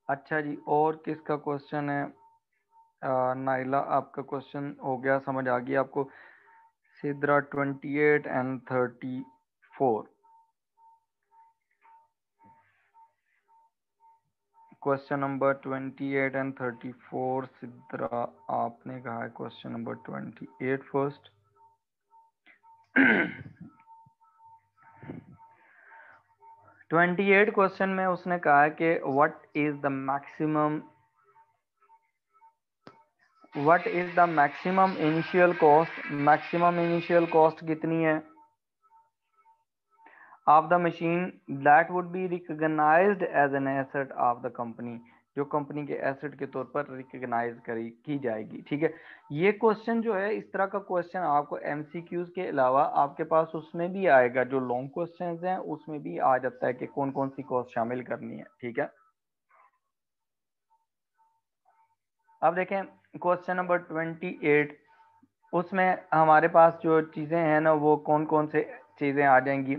अच्छा जी, और किसका क्वेश्चन है, नाइला आपका क्वेश्चन हो गया, समझ आ गई आपको। Sidra 28 and 34, question number 28 and 34, Sidra आपने कहा है क्वेश्चन नंबर 28 फर्स्ट। 28 क्वेश्चन में उसने कहा है कि what is the maximum initial cost, maximum initial cost कितनी है of the machine that would be recognised as an asset of the company, जो कंपनी के एसेट के तौर पर रिकॉग्नाइज करी की जाएगी, ठीक है। ये क्वेश्चन जो है, इस तरह का क्वेश्चन आपको एमसीक्यूज के अलावा आपके पास उसमें भी आएगा, जो लॉन्ग क्वेश्चंस हैं उसमें भी आ जाता है कि कौन कौन सी कॉस्ट शामिल करनी है, ठीक है। अब देखें क्वेश्चन नंबर 28, उसमें हमारे पास जो चीजें हैं ना वो कौन कौन से चीजें आ जाएंगी।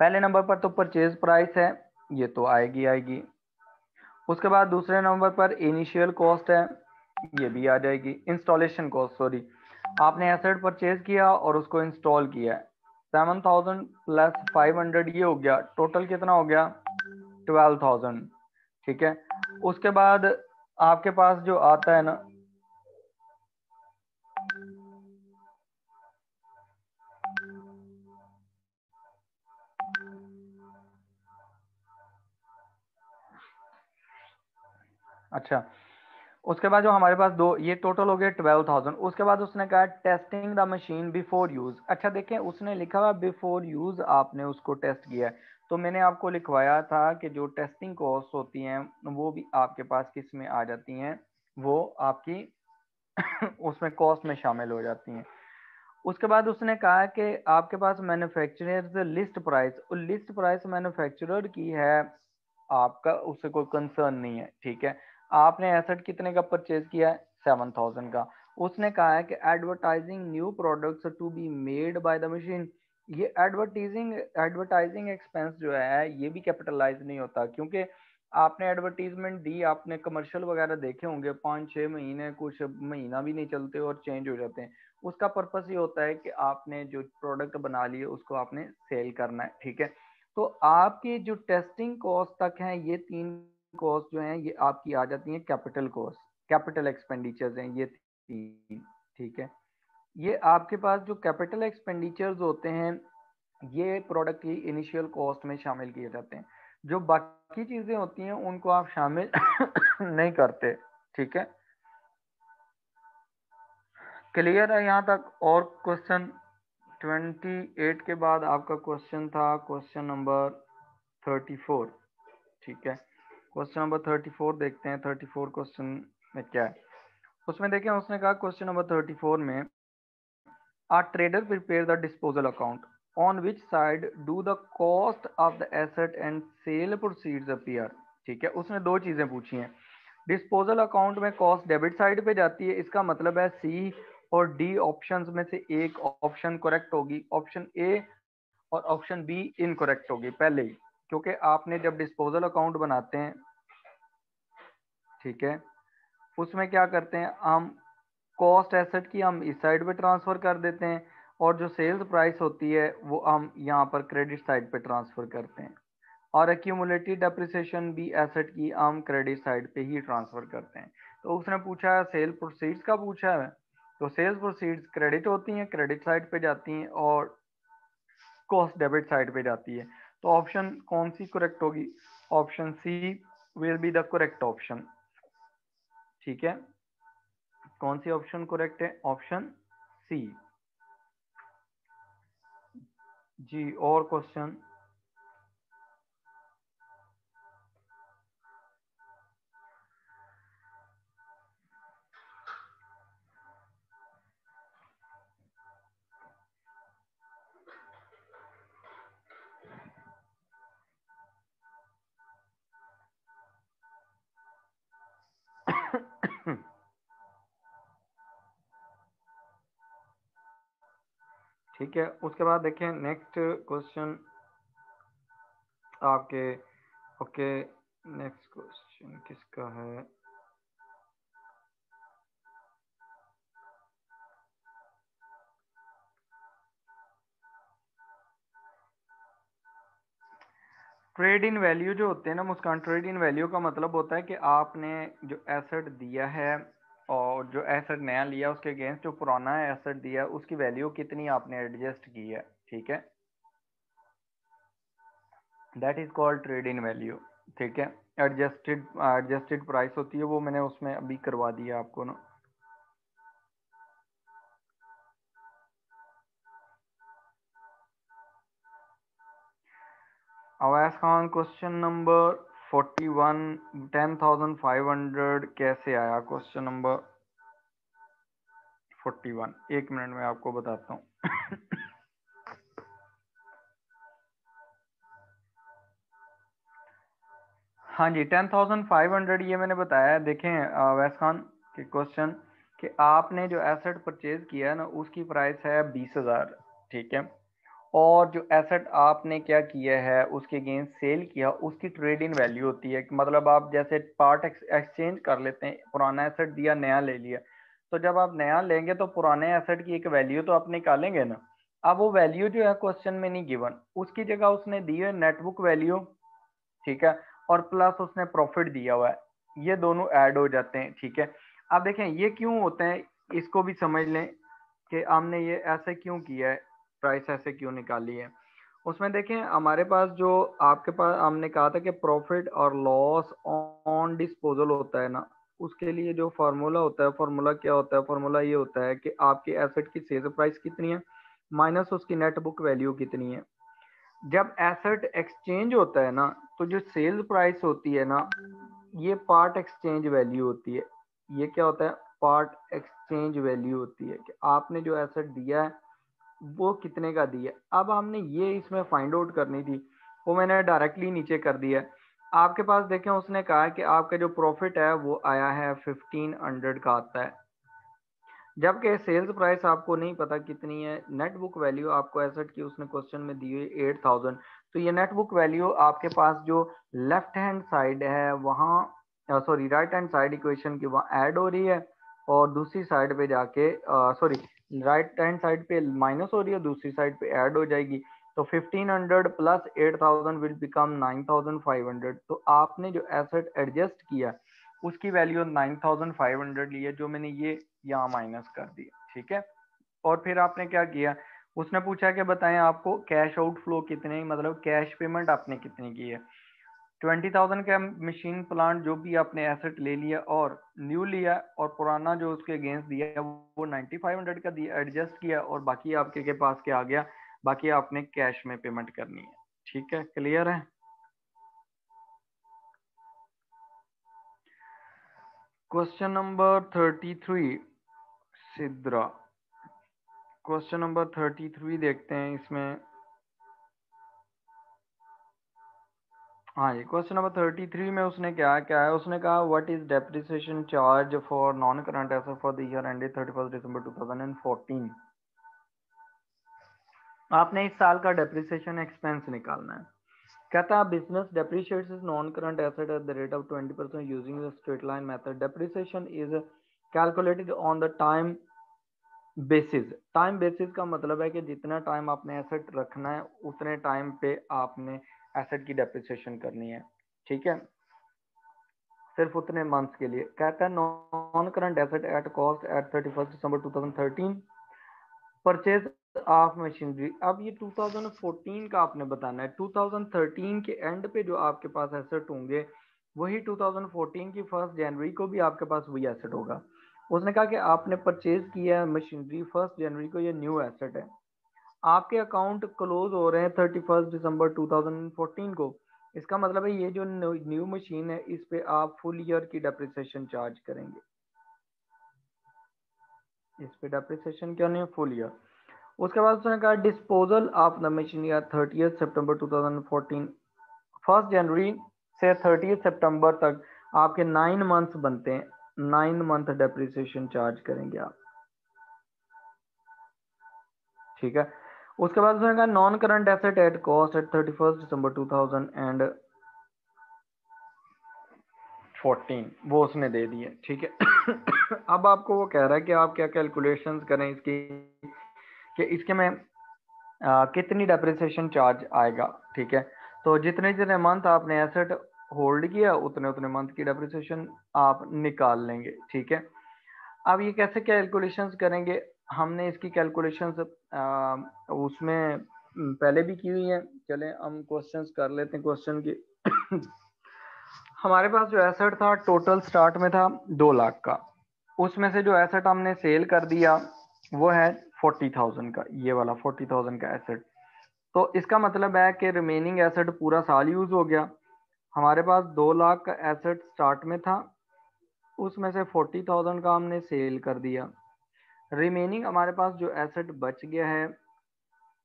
पहले नंबर पर तो परचेज प्राइस है, ये तो आएगी आएगी। उसके बाद दूसरे नंबर पर इनिशियल कॉस्ट है, ये भी आ जाएगी। इंस्टॉलेशन कॉस्ट, सॉरी, आपने एसेट परचेज किया और उसको इंस्टॉल किया, 7,000 प्लस 500 ये हो गया, टोटल कितना हो गया 12,000। ठीक है, उसके बाद आपके पास जो आता है ना, अच्छा, उसके बाद जो हमारे पास दो, ये टोटल हो गया 12,000। उसके बाद उसने कहा testing the machine before use. अच्छा देखें, उसने लिखा हुआ बिफोर यूज, आपने उसको टेस्ट किया है, तो मैंने आपको लिखवाया था कि जो टेस्टिंग कॉस्ट होती हैं वो भी आपके पास किस में आ जाती हैं, वो आपकी उसमें कॉस्ट में शामिल हो जाती हैं। उसके बाद उसने कहा कि आपके पास मैन्युफैक्चरर्स लिस्ट प्राइस, और लिस्ट प्राइस मैन्युफैक्चरर की है, आपका उससे कोई कंसर्न नहीं है। ठीक है, आपने एसेट कितने का परचेज किया है, 7,000 का। उसने कहा है कि advertising new products to be made by the machine, ये एडवर्टाइजिंग एक्सपेंस जो है ये भी कैपिटलाइज नहीं होता, क्योंकि आपने एडवर्टीजमेंट दी, आपने कमर्शियल वगैरह देखे होंगे, 5-6 महीने, कुछ महीना भी नहीं चलते और चेंज हो जाते हैं। उसका पर्पस ये होता है कि आपने जो प्रोडक्ट बना लिए उसको आपने सेल करना है। ठीक है, तो आपकी जो टेस्टिंग कॉस्ट तक है, ये तीन कॉस्ट जो हैं ये आपकी आ जाती हैं कैपिटल कॉस्ट, कैपिटल एक्सपेंडिचर्स हैं ये तीन। ठीक है, ये आपके पास जो कैपिटल एक्सपेंडिचर्स होते हैं ये प्रोडक्ट की इनिशियल कॉस्ट में शामिल किए जाते हैं, जो बाकी चीजें होती हैं उनको आप शामिल नहीं करते। ठीक है, क्लियर है यहाँ तक? और क्वेश्चन 28 के बाद आपका क्वेश्चन था क्वेश्चन नंबर 34। ठीक है, क्वेश्चन नंबर 34 देखते हैं, 34 क्वेश्चन में क्या है। उसमें देखें, उसने कहा क्वेश्चन नंबर 34 में a trader prepare the disposal account on which side do the cost of the asset and sale proceeds appear। ठीक है, उसने दो चीजें पूछी हैं। डिस्पोजल अकाउंट में कॉस्ट डेबिट साइड पे जाती है, इसका मतलब है सी और डी ऑप्शंस में से एक ऑप्शन करेक्ट होगी, ऑप्शन ए और ऑप्शन बी इनकरेक्ट होगी पहले ही, क्योंकि आपने जब डिस्पोजल अकाउंट बनाते हैं, ठीक है, उसमें क्या करते हैं हम, कॉस्ट एसेट की हम इस साइड पे ट्रांसफर कर देते हैं, और जो सेल्स प्राइस होती है वो हम यहाँ पर क्रेडिट साइड पे ट्रांसफर करते हैं, और एक्यूमुलेटेड डेप्रिसिएशन भी एसेट की हम क्रेडिट साइड पे ही ट्रांसफर करते हैं। तो उसने पूछा है सेल प्रोसीड्स का पूछा है, तो सेल्स प्रोसीड्स क्रेडिट होती हैं, क्रेडिट साइड पे जाती हैं, और कॉस्ट डेबिट साइड पे जाती है। तो ऑप्शन कौन सी करेक्ट होगी, option C will be the correct option. ठीक है, कौन सी ऑप्शन करेक्ट है, ऑप्शन सी। जी, और क्वेश्चन? ठीक है, उसके बाद देखें नेक्स्ट क्वेश्चन आपके, ओके, नेक्स्ट क्वेश्चन किसका है, ट्रेड इन वैल्यू जो होते हैं ना मुस्कान, ट्रेड इन वैल्यू का मतलब होता है कि आपने जो एसेट दिया है और जो एसेट नया लिया उसके अगेंस्ट जो पुराना एसेट दिया उसकी वैल्यू कितनी आपने एडजस्ट की है। ठीक है, that is called trade in value. ठीक है, एडजस्टेड एडजस्टेड प्राइस होती है, वो मैंने उसमें अभी करवा दिया आपको ना। अवैस खान, क्वेश्चन नंबर 41, 10,500 कैसे आया, क्वेश्चन नंबर 41, एक मिनट में आपको बताता हूँ। हाँ जी, 10,500 ये मैंने बताया। देखें अवैस खान के क्वेश्चन, कि आपने जो एसेट परचेज किया है ना उसकी प्राइस है 20,000। ठीक है, और जो एसेट आपने क्या किया है उसके अगेंस्ट सेल किया उसकी ट्रेड इन वैल्यू होती है। मतलब आप जैसे पार्ट एक्सचेंज कर लेते हैं, पुराना एसेट दिया नया ले लिया, तो जब आप नया लेंगे तो पुराने एसेट की एक वैल्यू तो आप निकालेंगे ना। अब वो वैल्यू जो है क्वेश्चन में नहीं गिवन, उसकी जगह उसने दी है नेटबुक वैल्यू, ठीक है, और प्लस उसने प्रॉफिट दिया हुआ है, ये दोनों ऐड हो जाते हैं, ठीक है। अब देखें ये क्यों होते हैं, इसको भी समझ लें कि हमने ये ऐसे क्यों किया है, प्राइस ऐसे क्यों निकाली है। उसमें देखें हमारे पास जो आपके पास हमने कहा था कि प्रॉफिट और लॉस ऑन डिस्पोजल होता है ना, उसके लिए जो फार्मूला होता है, फार्मूला क्या होता है, फार्मूला ये होता है कि आपके एसेट की सेल प्राइस कितनी है माइनस उसकी नेट बुक वैल्यू कितनी है। जब एसेट एक्सचेंज होता है ना, तो जो सेल्स प्राइस होती है ना, ये पार्ट एक्सचेंज वैल्यू होती है। ये क्या होता है, पार्ट एक्सचेंज वैल्यू होती है कि आपने जो एसेट दिया है वो कितने का दिया। अब हमने ये इसमें फाइंड आउट करनी थी, वो मैंने डायरेक्टली नीचे कर दिया है। आपके पास देखें उसने कहा कि आपका जो प्रॉफिट है वो आया है 1500 का आता है, जबकि सेल्स प्राइस आपको नहीं पता कितनी है, नेट बुक वैल्यू आपको एसेट की उसने क्वेश्चन में दी हुई 8000। तो ये नेट बुक वैल्यू आपके पास जो लेफ्ट हैंड साइड है वहाँ sorry right hand side equation की वहाँ ऐड हो रही है, और दूसरी साइड पे जाके सॉरी राइट हैंड साइड पे माइनस हो रही है, दूसरी साइड पे ऐड हो जाएगी। तो 1500 प्लस 8000 विल बिकम 9500। तो आपने जो एसेट एडजस्ट किया उसकी वैल्यू 9500 ली है, जो मैंने ये यहाँ माइनस कर दिया, ठीक है। और फिर आपने क्या किया, उसने पूछा कि बताएं आपको कैश आउटफ्लो कितने, मतलब कैश पेमेंट आपने कितनी की है। 20,000 का मशीन प्लांट जो भी आपने एसेट ले लिया और न्यू लिया, और पुराना जो उसके अगेंस्ट दिया है वो 9500 का दिया, एडजस्ट किया, और बाकी आपके के पास क्या आ गया, बाकी आपने कैश में पेमेंट करनी है। ठीक है, क्लियर है। Question number 33 Sidra, question number 33 देखते हैं इसमें। हाँ जी, क्वेश्चन नंबर 33 में उसने क्या क्या है, उसने कहा what is depreciation charge for non current asset for the year ended 31 दिसंबर 2014। आपने इस साल का डेप्रिसिएशन एक्सपेंस निकालना है। कहता है business depreciates is non current asset at the rate of 20% using the straight line method. Depreciation is calculated on the time basis. Time basis का मतलब है कि जितना टाइम आपने एसेट रखना है उतने टाइम पे आपने एसेट की डेप्रिसिएशन करनी है, ठीक है, सिर्फ उतने मंथ्स के लिए। कहता है non current asset at cost at 31 December 2013 purchase of machinery. अब ये 2014 का आपने बताना है, 2013 के एंड पे जो आपके पास एसेट होंगे वही 2014 की 1 जनवरी को भी आपके पास वही एसेट होगा। उसने कहा कि आपने परचेज किया है मशीनरी 1 जनवरी को, ये न्यू एसेट है, आपके अकाउंट क्लोज हो रहे हैं 31 दिसंबर 2014 को। इसका मतलब है ये जो न्यू मशीन है इस पे आप फुल ईयर की डेप्रिसिएशन चार्ज करेंगे, इस पे डेप्रिसिएशन क्या नहीं है, फुल ईयर। उसके बाद उसने कहा डिस्पोजल ऑफ द मशीन या 30 सितंबर 2014, 1 जनवरी से 30 सितंबर तक आपके 9 मंथ्स बनते हैं, 9 मंथ डेप्रिसिएशन चार्ज करेंगे आप, ठीक है। उसके बाद उसने कहा non current asset at cost at 31 दिसंबर 2014 वो उसने दे दिए, ठीक है। अब आपको वो कह रहा है कि आप क्या कैलकुलेशंस करें इसकी, कि इसके में कितनी डेप्रिसिएशन चार्ज आएगा, ठीक है। तो जितने जितने मंथ आपने एसेट होल्ड किया उतने उतने मंथ की डेप्रिसिएशन आप निकाल लेंगे, ठीक है। अब ये कैसे कैलकुलेशंस करेंगे, हमने इसकी कैलकुलेशंस उसमें पहले भी की हुई है। चलें हम क्वेश्चंस कर लेते हैं क्वेश्चन की। हमारे पास जो एसेट था टोटल स्टार्ट में था 2 लाख का, उसमें से जो एसेट हमने सेल कर दिया वो है 40,000 का, ये वाला 40,000 का एसेट। तो इसका मतलब है कि रिमेनिंग एसेट पूरा साल यूज हो गया। हमारे पास 2 लाख का एसेट स्टार्ट में था, उसमें से 40,000 का हमने सेल कर दिया। रिमेनिंग हमारे पास जो एसेट बच गया है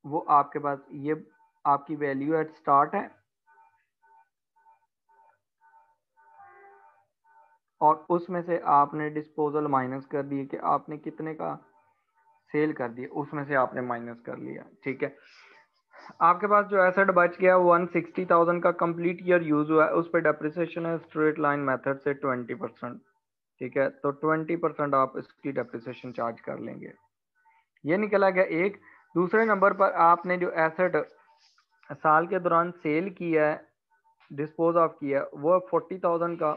वो आपके पास ये आपकी वैल्यू एट स्टार्ट है, और उसमें से आपने डिस्पोजल माइनस कर दिए कि आपने कितने का सेल कर दिया, उसमें से आपने माइनस कर लिया, ठीक है। आपके पास जो एसेट बच गया 160,000 का कंप्लीट ईयर यूज हुआ है, उस पर डेप्रिसिएशन है स्ट्रेट लाइन मेथड से 20%। ठीक है, तो 20% आप इसकी डेप्रिसिएशन चार्ज कर लेंगे। ये निकला गया एक। दूसरे नंबर पर आपने जो एसेट साल के दौरान सेल किया है, डिस्पोज ऑफ किया, वो 40,000 का।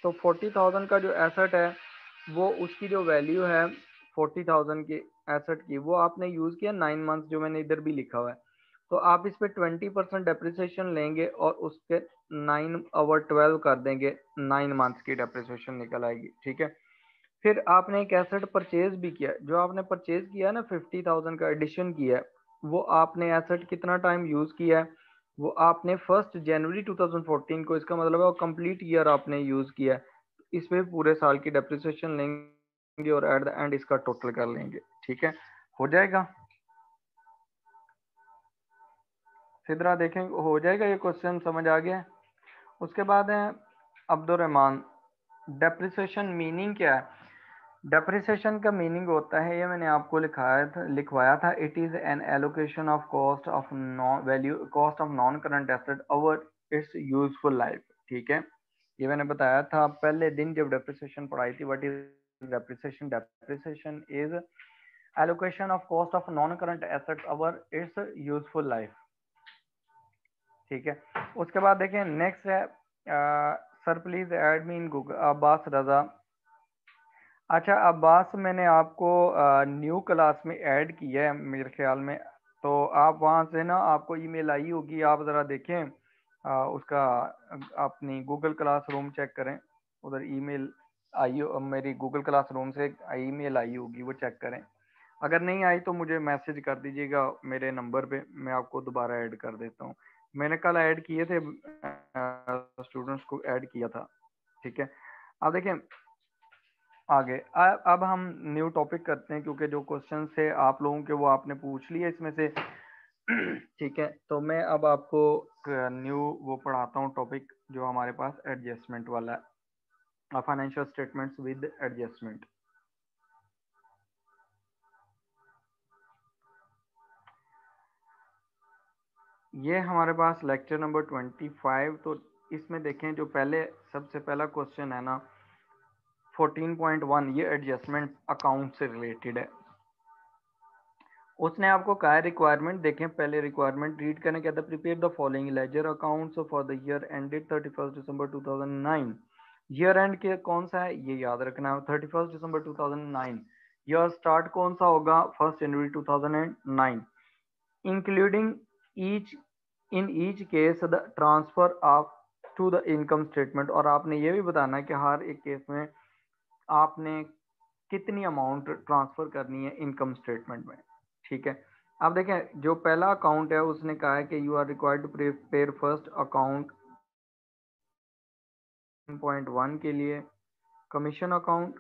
तो 40,000 का जो एसेट है वो उसकी जो वैल्यू है 40,000 की एसेट की, वो आपने यूज किया 9 मंथ, जो मैंने इधर भी लिखा हुआ है। तो आप इस पे 20% डेप्रिसिएशन लेंगे और उसके 9/12 कर देंगे, 9 मंथ की डेप्रिसिएशन निकल आएगी। ठीक है, फिर आपने एक एसेट परचेज भी किया, जो आपने परचेज किया है ना 50,000 का एडिशन किया है, वो आपने एसेट कितना टाइम यूज किया है, वो आपने 1 जनवरी 2014 को, इसका मतलब है वो कंप्लीट ईयर आपने यूज किया है। इस पे पूरे साल की डेप्रिसिएशन लेंगे और एट द एंड इसका टोटल कर लेंगे। ठीक है, हो जाएगा। सिद्रा देखें, हो जाएगा, ये क्वेश्चन समझ आ गया। उसके बाद है अब्दुल रहमान, डेप्रिसिएशन मीनिंग क्या है? डेप्रिसिएशन का मीनिंग होता है, ये मैंने आपको लिखवाया था, it is an allocation of cost of non value, cost of non current asset over its useful life. ठीक है, ये मैंने बताया था पहले दिन जब डेप्रिसिएशन पढ़ाई थी। What is depreciation? Depreciation is allocation of cost of non current asset over its useful life. ठीक है, उसके बाद देखें नेक्स्ट है, sir please add me in Google, Abbas Raza. अच्छा अब्बास, मैंने आपको न्यू क्लास में ऐड किया है मेरे ख्याल में, तो आप वहाँ से ना, आपको ईमेल आई होगी, आप ज़रा देखें उसका, अपनी गूगल क्लासरूम चेक करें, उधर ईमेल आई हो, मेरी गूगल क्लासरूम से ईमेल आई होगी, वो चेक करें। अगर नहीं आई तो मुझे मैसेज कर दीजिएगा मेरे नंबर पे, मैं आपको दोबारा ऐड कर देता हूँ। मैंने कल ऐड किए थे, स्टूडेंट्स को ऐड किया था। ठीक है, अब देखें आगे। अब हम न्यू टॉपिक करते हैं, क्योंकि जो क्वेश्चन थे आप लोगों के वो आपने पूछ लिए इसमें से। ठीक है, तो मैं अब आपको न्यू वो पढ़ाता हूँ टॉपिक, जो हमारे पास एडजस्टमेंट वाला है, फाइनेंशियल स्टेटमेंट्स विद एडजस्टमेंट। ये हमारे पास लेक्चर नंबर 25। तो इसमें देखें, जो पहले सबसे पहला क्वेश्चन है ना 14.1, ये एडजस्टमेंट अकाउंट से रिलेटेड है। उसने आपको कहा है रिक्वायरमेंट, देखें पहले रिक्वायरमेंट रीड करने, कहता है prepare the following ledger accounts for the year ended 31 December 2009। Year and के कौन सा है ये याद रखना है, 31 दिसंबर 2009। ईयर स्टार्ट कौन सा होगा, 1 January 2009, including each in each case the transfer of to the income statement. और आपने ये भी बताना है कि हर एक केस में आपने कितनी अमाउंट ट्रांसफर करनी है इनकम स्टेटमेंट में। ठीक है, अब देखें जो पहला अकाउंट है उसने कहा है कि you are required to prepare first account 1.1 के लिए, कमीशन अकाउंट,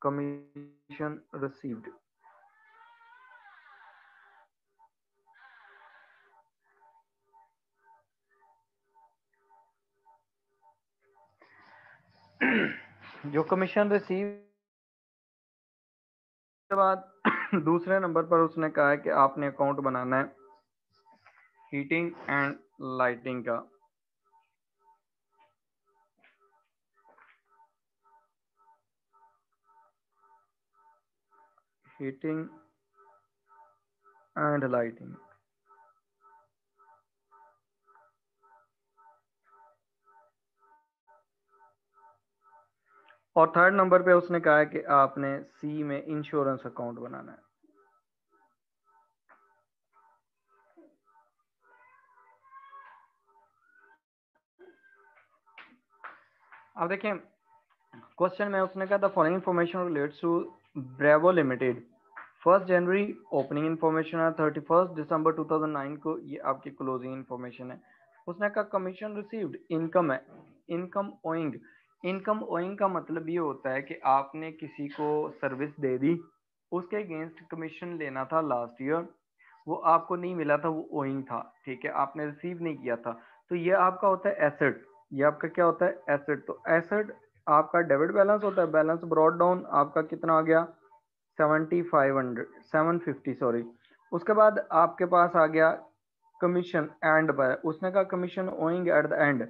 कमीशन रिसीव्ड। जो कमीशन रिसीव के बाद दूसरे नंबर पर उसने कहा है कि आपने अकाउंट बनाना है हीटिंग एंड लाइटिंग का। Heating and lighting. और थर्ड नंबर पे उसने कहा है कि आपने सी में इंश्योरेंस अकाउंट बनाना है। अब देखें क्वेश्चन में उसने कहा था following information relates to Bravo limited. 1 January opening information है, 31 दिसंबर 2009 को ये आपकी क्लोजिंग इन्फॉर्मेशन है। उसने कहा कमीशन रिसीव्ड इनकम है, इनकम ओइंग। इनकम ओइंग का मतलब ये होता है कि आपने किसी को सर्विस दे दी, उसके अगेंस्ट कमीशन लेना था लास्ट ईयर, वो आपको नहीं मिला था, वो ओइंग था। ठीक है, आपने रिसीव नहीं किया था, तो ये आपका होता है एसेट। ये आपका क्या होता है, एसेट। तो एसेट आपका डेबिट बैलेंस होता है, बैलेंस ब्रॉड डाउन आपका कितना आ गया 7500 750 सॉरी। उसके बाद आपके पास आ गया कमीशन एंड पर, उसने कहा commission owing at the end,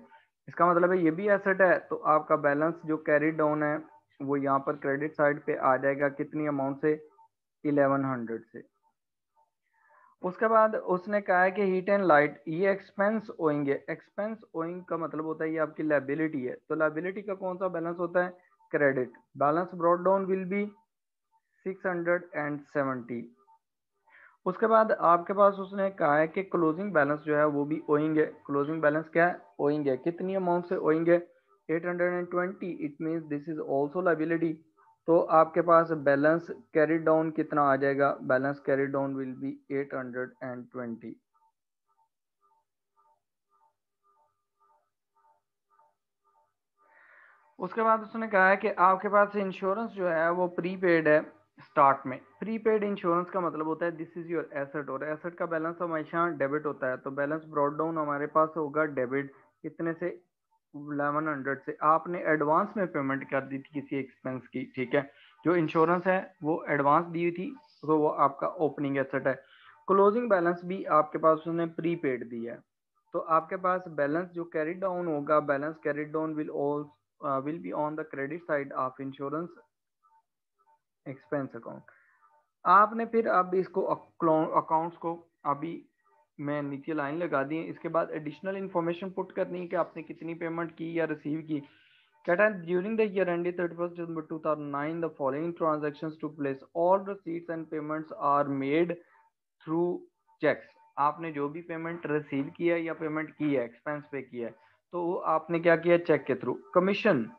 इसका मतलब है ये भी एसेट है, तो आपका बैलेंस जो कैरी डाउन है वो यहाँ पर क्रेडिट साइड पे आ जाएगा, कितनी अमाउंट से, 1100 से। उसके बाद उसने कहा है कि हीट एंड लाइट ये एक्सपेंस ओइंग है, एक्सपेंस ओइंग का मतलब होता है ये आपकी लायबिलिटी है, तो लायबिलिटी का कौन सा बैलेंस होता है, credit, balance brought down will be 670। उसके बाद आपके पास उसने कहा है कि क्लोजिंग बैलेंस जो है वो भी ओइंग है, क्लोजिंग बैलेंस क्या है, ओइंग है, कितनी अमाउंट से ओइंग है, 820, it means this is also liability, तो आपके पास बैलेंस कैरी डाउन कितना आ जाएगा, balance carry down will be 820। उसके बाद उसने कहा है कि आपके पास इंश्योरेंस जो है वो प्रीपेड है, स्टार्ट में प्रीपेड इंश्योरेंस का मतलब होता है दिस इज योर एसेट, और एसेट का बैलेंस हमेशा डेबिट होता है, तो बैलेंस ब्रॉट डाउन हमारे पास होगा डेबिट, कितने से, 1100 से। आपने एडवांस में पेमेंट कर दी थी किसी एक्सपेंस की, ठीक है, जो इंश्योरेंस है वो एडवांस दी थी, तो वो आपका ओपनिंग एसेट है। क्लोजिंग बैलेंस भी आपके पास उसने प्रीपेड दिया है, तो आपके पास बैलेंस जो कैरी डाउन होगा, balance carry down will be on the credit side of insurance expense account. आपने फिर अब इसको अकाउंट्स को अभी मैं नीचे लाइन लगा दी है, इसके बाद एडिशनल इन्फॉर्मेशन पुट करनी है कि आपने कितनी पेमेंट की या रिसीव की। कहता है during the year ended 31 December 2009 the following transactions took place, all receipts and payments are made through cheques. आपने जो भी पेमेंट रिसीव किया या पेमेंट की है, एक्सपेंस पे किया है, तो वो आपने क्या किया, चेक के थ्रू। कमीशन,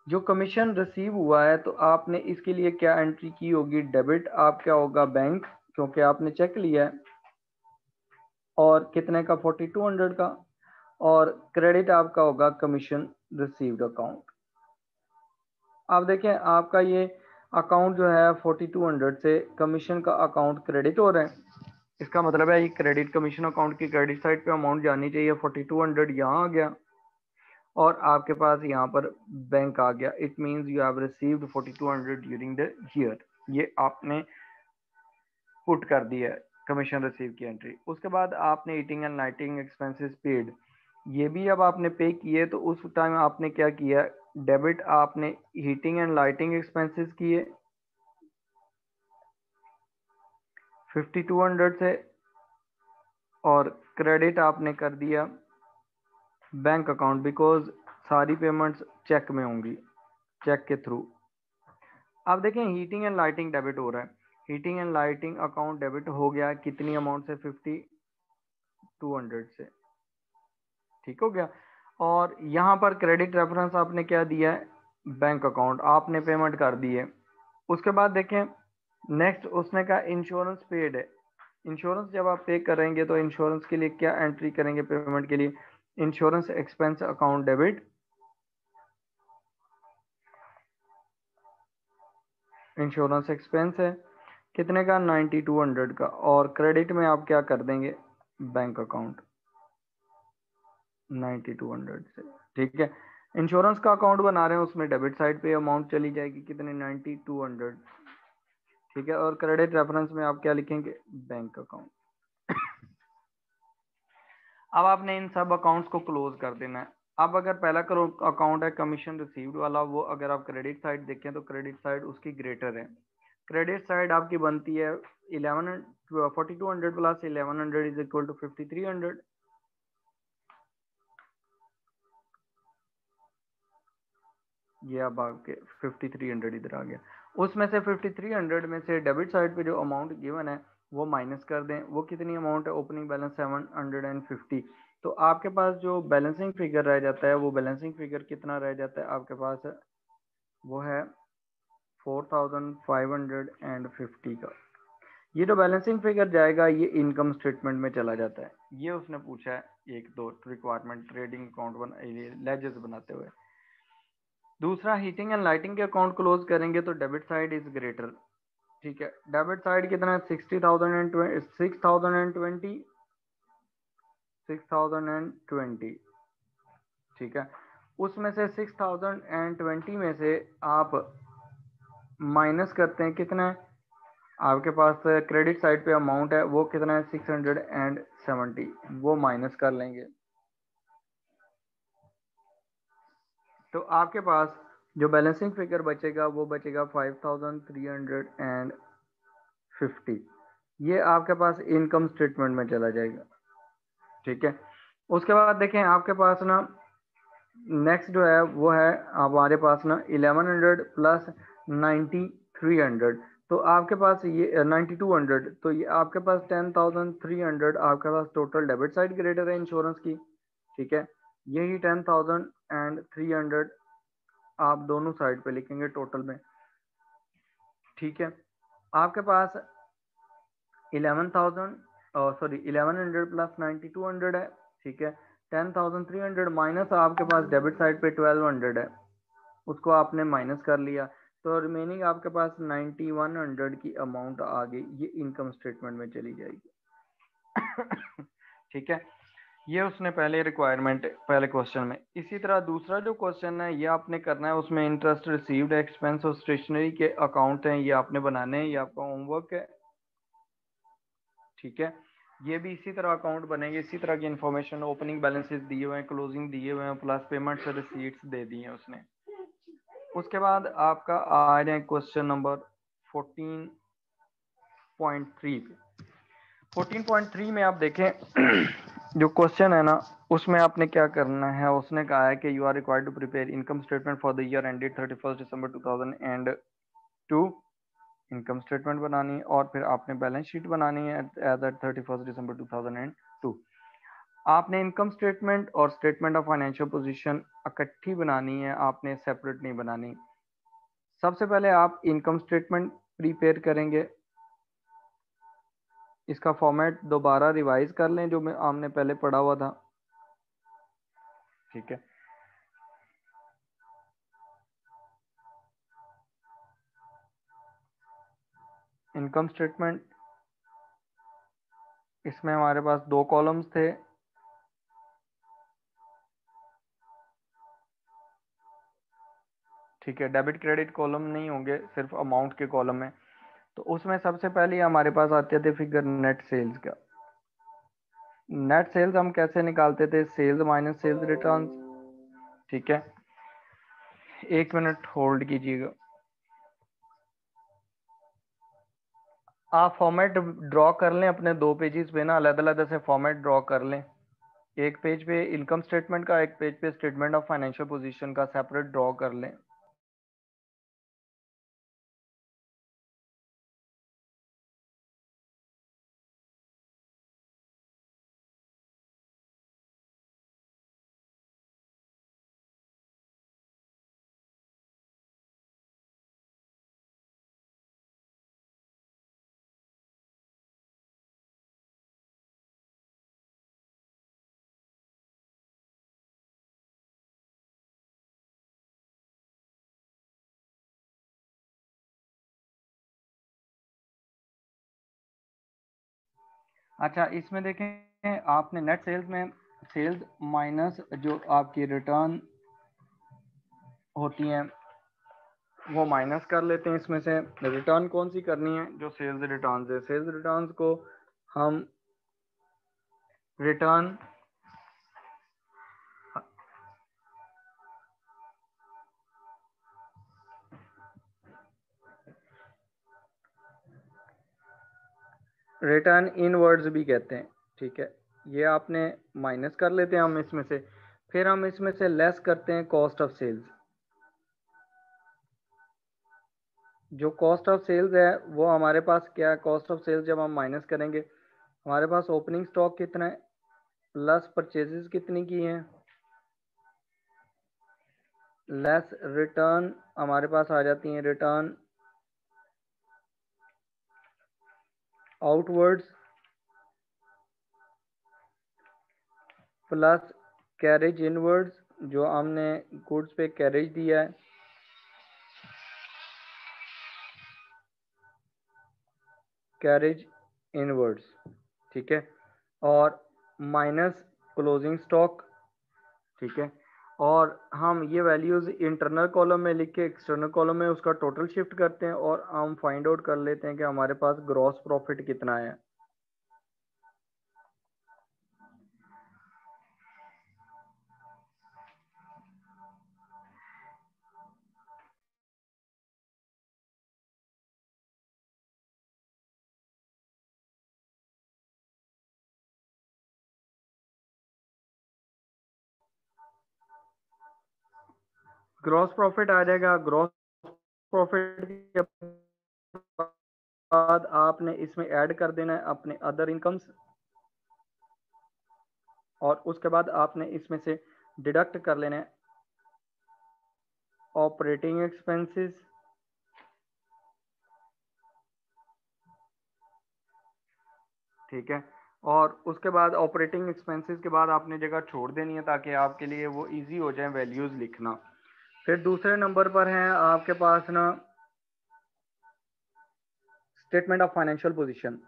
जो कमीशन रिसीव हुआ है तो आपने इसके लिए क्या एंट्री की होगी, डेबिट आप क्या होगा, बैंक, क्योंकि आपने चेक लिया है, और कितने का, 4200 का, और क्रेडिट आपका होगा कमीशन रिसीव्ड अकाउंट। आप देखें आपका ये अकाउंट जो है 4200 से कमीशन का अकाउंट क्रेडिट हो रहा है, इसका मतलब है ये क्रेडिट कमीशन अकाउंट की क्रेडिट साइड पे अमाउंट जानी चाहिए, 4200 यहाँ आ गया, और आपके पास यहाँ पर बैंक आ गया, it means you have received 4200 during the year, ये आपने पुट कर दिया है कमीशन रिसीव की एंट्री। उसके बाद आपने eating and lighting expenses paid, ये भी अब आपने पे किए, तो उस टाइम आपने क्या किया, डेबिट आपने हीटिंग एंड लाइटिंग एक्सपेंसेस किए 5200 से, और क्रेडिट आपने कर दिया बैंक अकाउंट, बिकॉज सारी पेमेंट्स चेक में होंगी, चेक के थ्रू। आप देखें हीटिंग एंड लाइटिंग डेबिट हो रहा है, heating and lighting account debit हो गया, कितनी अमाउंट से, 5200 से, ठीक हो गया। और यहाँ पर क्रेडिट रेफरेंस आपने क्या दिया है, बैंक अकाउंट, आपने पेमेंट कर दी है। उसके बाद देखें नेक्स्ट उसने कहा इंश्योरेंस पेड है, इंश्योरेंस जब आप पे करेंगे तो इंश्योरेंस के लिए क्या एंट्री करेंगे पेमेंट के लिए, insurance expense account debit, insurance expense है कितने का, 9200 का, और क्रेडिट में आप क्या कर देंगे, बैंक अकाउंट 9200 से, ठीक है। इंश्योरेंस का अकाउंट बना रहे हैं, उसमें डेबिट साइड पे अमाउंट चली जाएगी, कितने, 9200, ठीक है, और क्रेडिट रेफरेंस में आप क्या लिखेंगे, बैंक अकाउंट। अब आपने इन सब अकाउंट्स को क्लोज कर देना है। अब अगर पहला अकाउंट है कमीशन रिसीव्ड वाला, वो अगर आप क्रेडिट साइड देखें तो क्रेडिट साइड उसकी ग्रेटर है, क्रेडिट साइड आपकी बनती है 4200 प्लस 1100 इज इक्वल टू 5300, ये अब आपके 5300 इधर आ गया। उसमें से 5300 में से डेबिट साइड पे जो अमाउंट गिवन है वो माइनस कर दें, वो कितनी अमाउंट है, ओपनिंग बैलेंस 750, तो आपके पास जो बैलेंसिंग फिगर रह जाता है, वो बैलेंसिंग फिगर कितना रह जाता है आपके पास, वो है 4550 का। ये जो बैलेंसिंग फिगर जाएगा ये इनकम स्टेटमेंट में चला जाता है, ये उसने पूछा है, एक दो रिक्वायरमेंट ट्रेडिंग अकाउंट लेजर्स बनाते हुए। दूसरा हीटिंग एंड लाइटिंग के अकाउंट क्लोज करेंगे तो डेबिट साइड इज ग्रेटर, ठीक है, डेबिट साइड कितना है, 6020, ठीक है। उसमें से 6020 में से आप माइनस करते हैं कितना, आपके पास क्रेडिट साइड पे अमाउंट है वो कितना है 670, वो माइनस कर लेंगे। तो आपके पास जो बैलेंसिंग फिगर बचेगा वो बचेगा 5350। ये आपके पास इनकम स्टेटमेंट में चला जाएगा। ठीक है, उसके बाद देखें आपके पास ना नेक्स्ट जो है वो है हमारे पास ना 1100 प्लस 9300, तो आपके पास ये 9200, तो ये आपके पास 10300 आपके पास टोटल डेबिट साइड क्रेडिटर है इंश्योरेंस की। ठीक है, यही 10300 आप दोनों साइड पे लिखेंगे टोटल में। ठीक है, आपके पास 1100 प्लस 9200 है। ठीक है, 10300 माइनस आपके पास डेबिट साइड पे 1200 है, उसको आपने माइनस कर लिया, तो रिमेनिंग आपके पास 9100 की अमाउंट आ गई, ये इनकम स्टेटमेंट में चली जाएगी। ठीक है, ये उसने पहले रिक्वायरमेंट पहले क्वेश्चन में। इसी तरह दूसरा जो क्वेश्चन है ये आपने करना है, उसमें इंटरेस्ट रिसीव्ड, एक्सपेंस और स्टेशनरी के अकाउंट हैं, ये आपने बनाने हैं, ये आपका होमवर्क है। ठीक है, ये भी इसी तरह अकाउंट बनेंगे, इसी तरह की इंफॉर्मेशन, ओपनिंग बैलेंसेस दिए हुए हैं, क्लोजिंग दिए हुए हैं, प्लस पेमेंट्स और रिसीट्स दे दी हैं उसने। उसके बाद आपका आ रहे हैं क्वेश्चन नंबर 14.3 पे। 14.3 में आप देखें जो क्वेश्चन है ना उसमें आपने क्या करना है, उसने कहा है कि you are required to prepare income statement for the year ended 31 December 2002। Income statement बनानी है और फिर आपने बैलेंस शीट बनानी है एज एट 31 दिसंबर 2002। आपने इनकम स्टेटमेंट और स्टेटमेंट ऑफ फाइनेंशियल पोजीशन इकट्ठी बनानी है, आपने सेपरेट नहीं बनानी। सबसे पहले आप इनकम स्टेटमेंट प्रिपेयर करेंगे, इसका फॉर्मेट दोबारा रिवाइज कर लें जो हमने पहले पढ़ा हुआ था। ठीक है, इनकम स्टेटमेंट, इसमें हमारे पास दो कॉलम्स थे। ठीक है, डेबिट क्रेडिट कॉलम नहीं होंगे, सिर्फ अमाउंट के कॉलम में। तो उसमें सबसे पहले हमारे पास आते थे फिगर नेट सेल्स का। नेट सेल्स हम कैसे निकालते थे, सेल्स माइनस सेल्स रिटर्न। ठीक है, एक मिनट होल्ड कीजिएगा। आप फॉर्मेट ड्रॉ कर लें अपने दो पेजेस पे ना, अलग अलग से फॉर्मेट ड्रॉ कर लें, एक पेज पे इनकम स्टेटमेंट का, एक पेज पे स्टेटमेंट ऑफ फाइनेंशियल पोजीशन का, सेपरेट ड्रॉ कर लें। अच्छा, इसमें देखें आपने नेट सेल्स में सेल्स माइनस जो आपकी रिटर्न होती हैं वो माइनस कर लेते हैं। इसमें से रिटर्न कौन सी करनी है, जो सेल्स रिटर्न है, सेल्स रिटर्न को हम रिटर्न रिटर्न इनवर्ड्स भी कहते हैं। ठीक है, ये आपने माइनस कर लेते हैं हम इसमें से, फिर हम इसमें से लेस करते हैं कॉस्ट ऑफ सेल्स। जो कॉस्ट ऑफ सेल्स है वो हमारे पास क्या है, कॉस्ट ऑफ सेल्स जब हम माइनस करेंगे हमारे पास ओपनिंग स्टॉक कितना है प्लस परचेजेस कितनी की हैं लेस रिटर्न हमारे पास आ जाती हैं, return outwards plus carriage inwards, जो हमने गुड्स पे कैरेज दिया है, कैरेज इनवर्ड्स। ठीक है, और माइनस क्लोजिंग स्टॉक। ठीक है, और हम ये वैल्यूज़ इंटरनल कॉलम में लिख के एक्सटर्नल कॉलम में उसका टोटल शिफ्ट करते हैं और हम फाइंड आउट कर लेते हैं कि हमारे पास ग्रॉस प्रॉफिट कितना है। ग्रॉस प्रॉफिट आ जाएगा। ग्रॉस प्रॉफिट के बाद आपने इसमें ऐड कर देना है अपने अदर इनकम्स, और उसके बाद आपने इसमें से डिडक्ट कर लेना है ऑपरेटिंग एक्सपेंसेस। ठीक है, और उसके बाद ऑपरेटिंग एक्सपेंसेस के बाद आपने जगह छोड़ देनी है ताकि आपके लिए वो इजी हो जाए वैल्यूज लिखना। फिर दूसरे नंबर पर है आपके पास ना statement of financial position.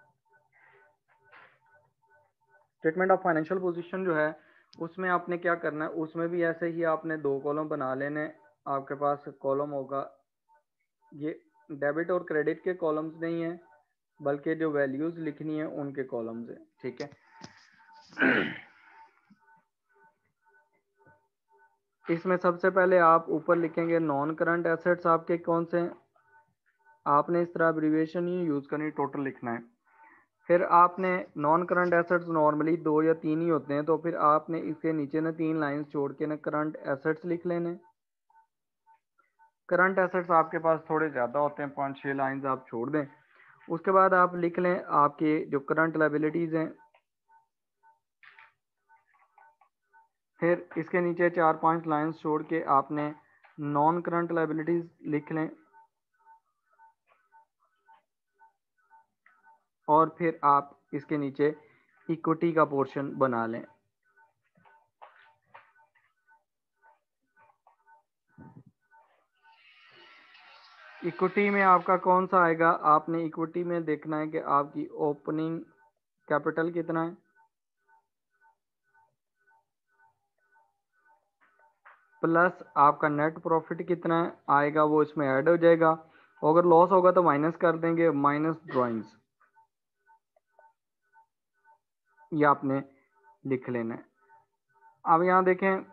Statement of financial position जो है उसमें आपने क्या करना है, उसमें भी ऐसे ही आपने दो कॉलम बना लेने। आपके पास कॉलम होगा, ये डेबिट और क्रेडिट के कॉलम्स नहीं है बल्कि जो वैल्यूज लिखनी है उनके कॉलम्स है। ठीक है, इसमें सबसे पहले आप ऊपर लिखेंगे नॉन करंट एसेट्स आपके कौन से हैं। आपने इस तरह एब्रीविएशन ही यूज करनी, टोटल लिखना है। फिर आपने नॉन करंट एसेट्स नॉर्मली दो या तीन ही होते हैं, तो फिर आपने इसके नीचे ना तीन लाइंस छोड़ के ना करंट एसेट्स लिख लेने। करंट एसेट्स आपके पास थोड़े ज़्यादा होते हैं, 5-6 लाइंस आप छोड़ दें। उसके बाद आप लिख लें आपके जो करंट लायबिलिटीज़ हैं। फिर इसके नीचे 4-5 लाइंस छोड़ के आपने नॉन करंट लायबिलिटीज़ लिख लें, और फिर आप इसके नीचे इक्विटी का पोर्शन बना लें। इक्विटी में आपका कौन सा आएगा, आपने इक्विटी में देखना है कि आपकी ओपनिंग कैपिटल कितना है प्लस आपका नेट प्रॉफिट कितना है आएगा, वो इसमें ऐड हो जाएगा। अगर लॉस होगा तो माइनस कर देंगे, माइनस ड्राइंग्स, ये आपने लिख लेना है। अब यहाँ देखें,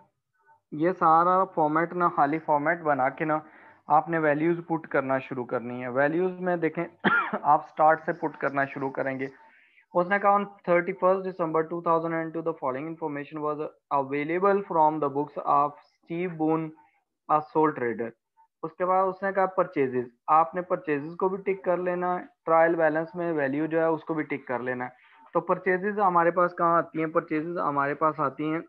ये सारा फॉर्मेट ना खाली फॉर्मेट बना के ना आपने वैल्यूज पुट करना शुरू करनी है। वैल्यूज में देखें आप स्टार्ट से पुट करना शुरू करेंगे। उसने कहा on 31 December 2002 the following information was available from the books of Steve boon a soul trader. उसके बाद उसने कहा परचेजेस, आपने परचेजेस को भी टिक कर लेना है। ट्रायल बैलेंस में वैल्यू जो है उसको भी टिक कर लेना है। तो परचेजेस हमारे पास कहाँ आती हैं, परचेजेस हमारे पास आती हैं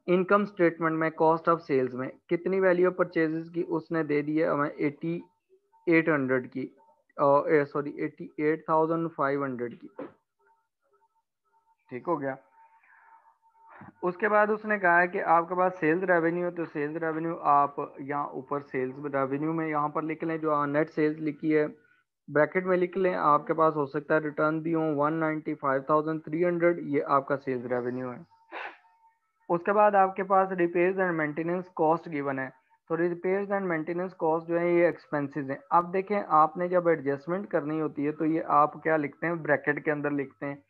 इनकम स्टेटमेंट में कॉस्ट ऑफ सेल्स में। कितनी वैल्यू परचेजेस की उसने दे दी है हमें 8800 की, सॉरी 88,500 की। ठीक हो गया। उसके बाद उसने कहा है कि आपके पास सेल्स रेवेन्यू है, तो सेल्स रेवेन्यू आप यहाँ ऊपर सेल्स रेवेन्यू में यहाँ पर लिख लें, जो नेट सेल्स लिखी है ब्रैकेट में लिख लें। आपके पास हो सकता है रिटर्न भी हो 195,300, ये आपका सेल्स रेवेन्यू है। उसके बाद आपके पास repairs and maintenance cost given है। तो रिपेयर्स एंड मेंटेनेंस कॉस्ट जो है ये एक्सपेंसेस हैं। अब देखें, आपने जब एडजस्टमेंट करनी होती है तो ये आप क्या लिखते हैं, ब्रैकेट के अंदर लिखते हैं।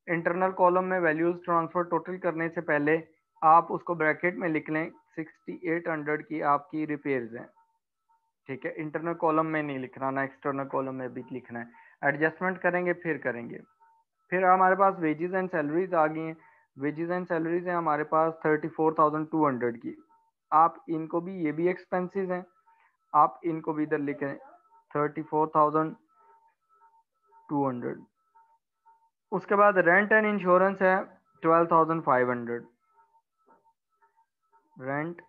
इंटरनल कॉलम में वैल्यूज ट्रांसफर टोटल करने से पहले आप उसको ब्रैकेट में लिख लें 6800 की आपकी रिपेयर्स हैं। ठीक है, इंटरनल कॉलम में नहीं लिखना, ना एक्सटर्नल कॉलम में भी लिखना है। एडजस्टमेंट करेंगे फिर करेंगे। फिर हमारे पास वेजेस एंड सैलरीज आ गई हैं। वेजेस एंड सैलरीज हैं हमारे पास 34,200 की। आप इनको भी, ये भी एक्सपेंसेस हैं, आप इनको भी इधर लिखें 34,200। उसके बाद रेंट एंड इंश्योरेंस है 12,500। रेंट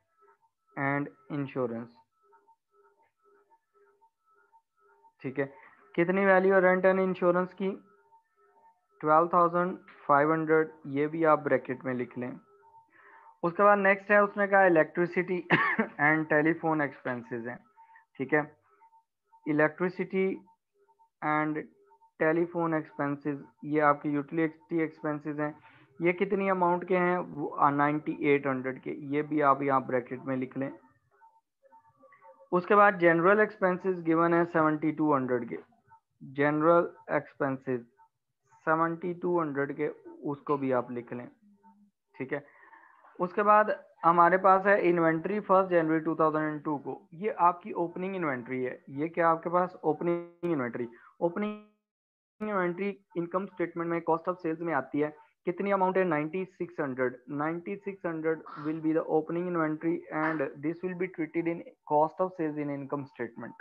एंड इंश्योरेंस, ठीक है। कितनी वैल्यू है रेंट एंड इंश्योरेंस की, 12,500, ये भी आप ब्रैकेट में लिख लें। उसके बाद नेक्स्ट है, उसने कहा इलेक्ट्रिसिटी एंड टेलीफोन एक्सपेंसेस हैं। ठीक है, इलेक्ट्रिसिटी एंड टेलीफोन एक्सपेंसेस, ये आपकी यूटिलिटी एक्सपेंसेस हैं। ये कितनी अमाउंट के हैं, वो 9800 के, ये भी आप यहाँ ब्रैकेट में लिख लें। उसके बाद जनरल एक्सपेंसेस गिवन है 7200 के, जनरल एक्सपेंसेस 7200 के, उसको भी आप लिख लें, ठीक है। उसके बाद हमारे पास है इन्वेंट्री 1 जनवरी 2002 को, ये आपकी ओपनिंग इन्वेंट्री है। ये क्या आपके पास opening inventory, opening inventory income statement में कॉस्ट ऑफ सेल्स में आती है। कितनी अमाउंट है, 9600, 9600 will be the opening inventory and this will be treated in cost of sales in income statement.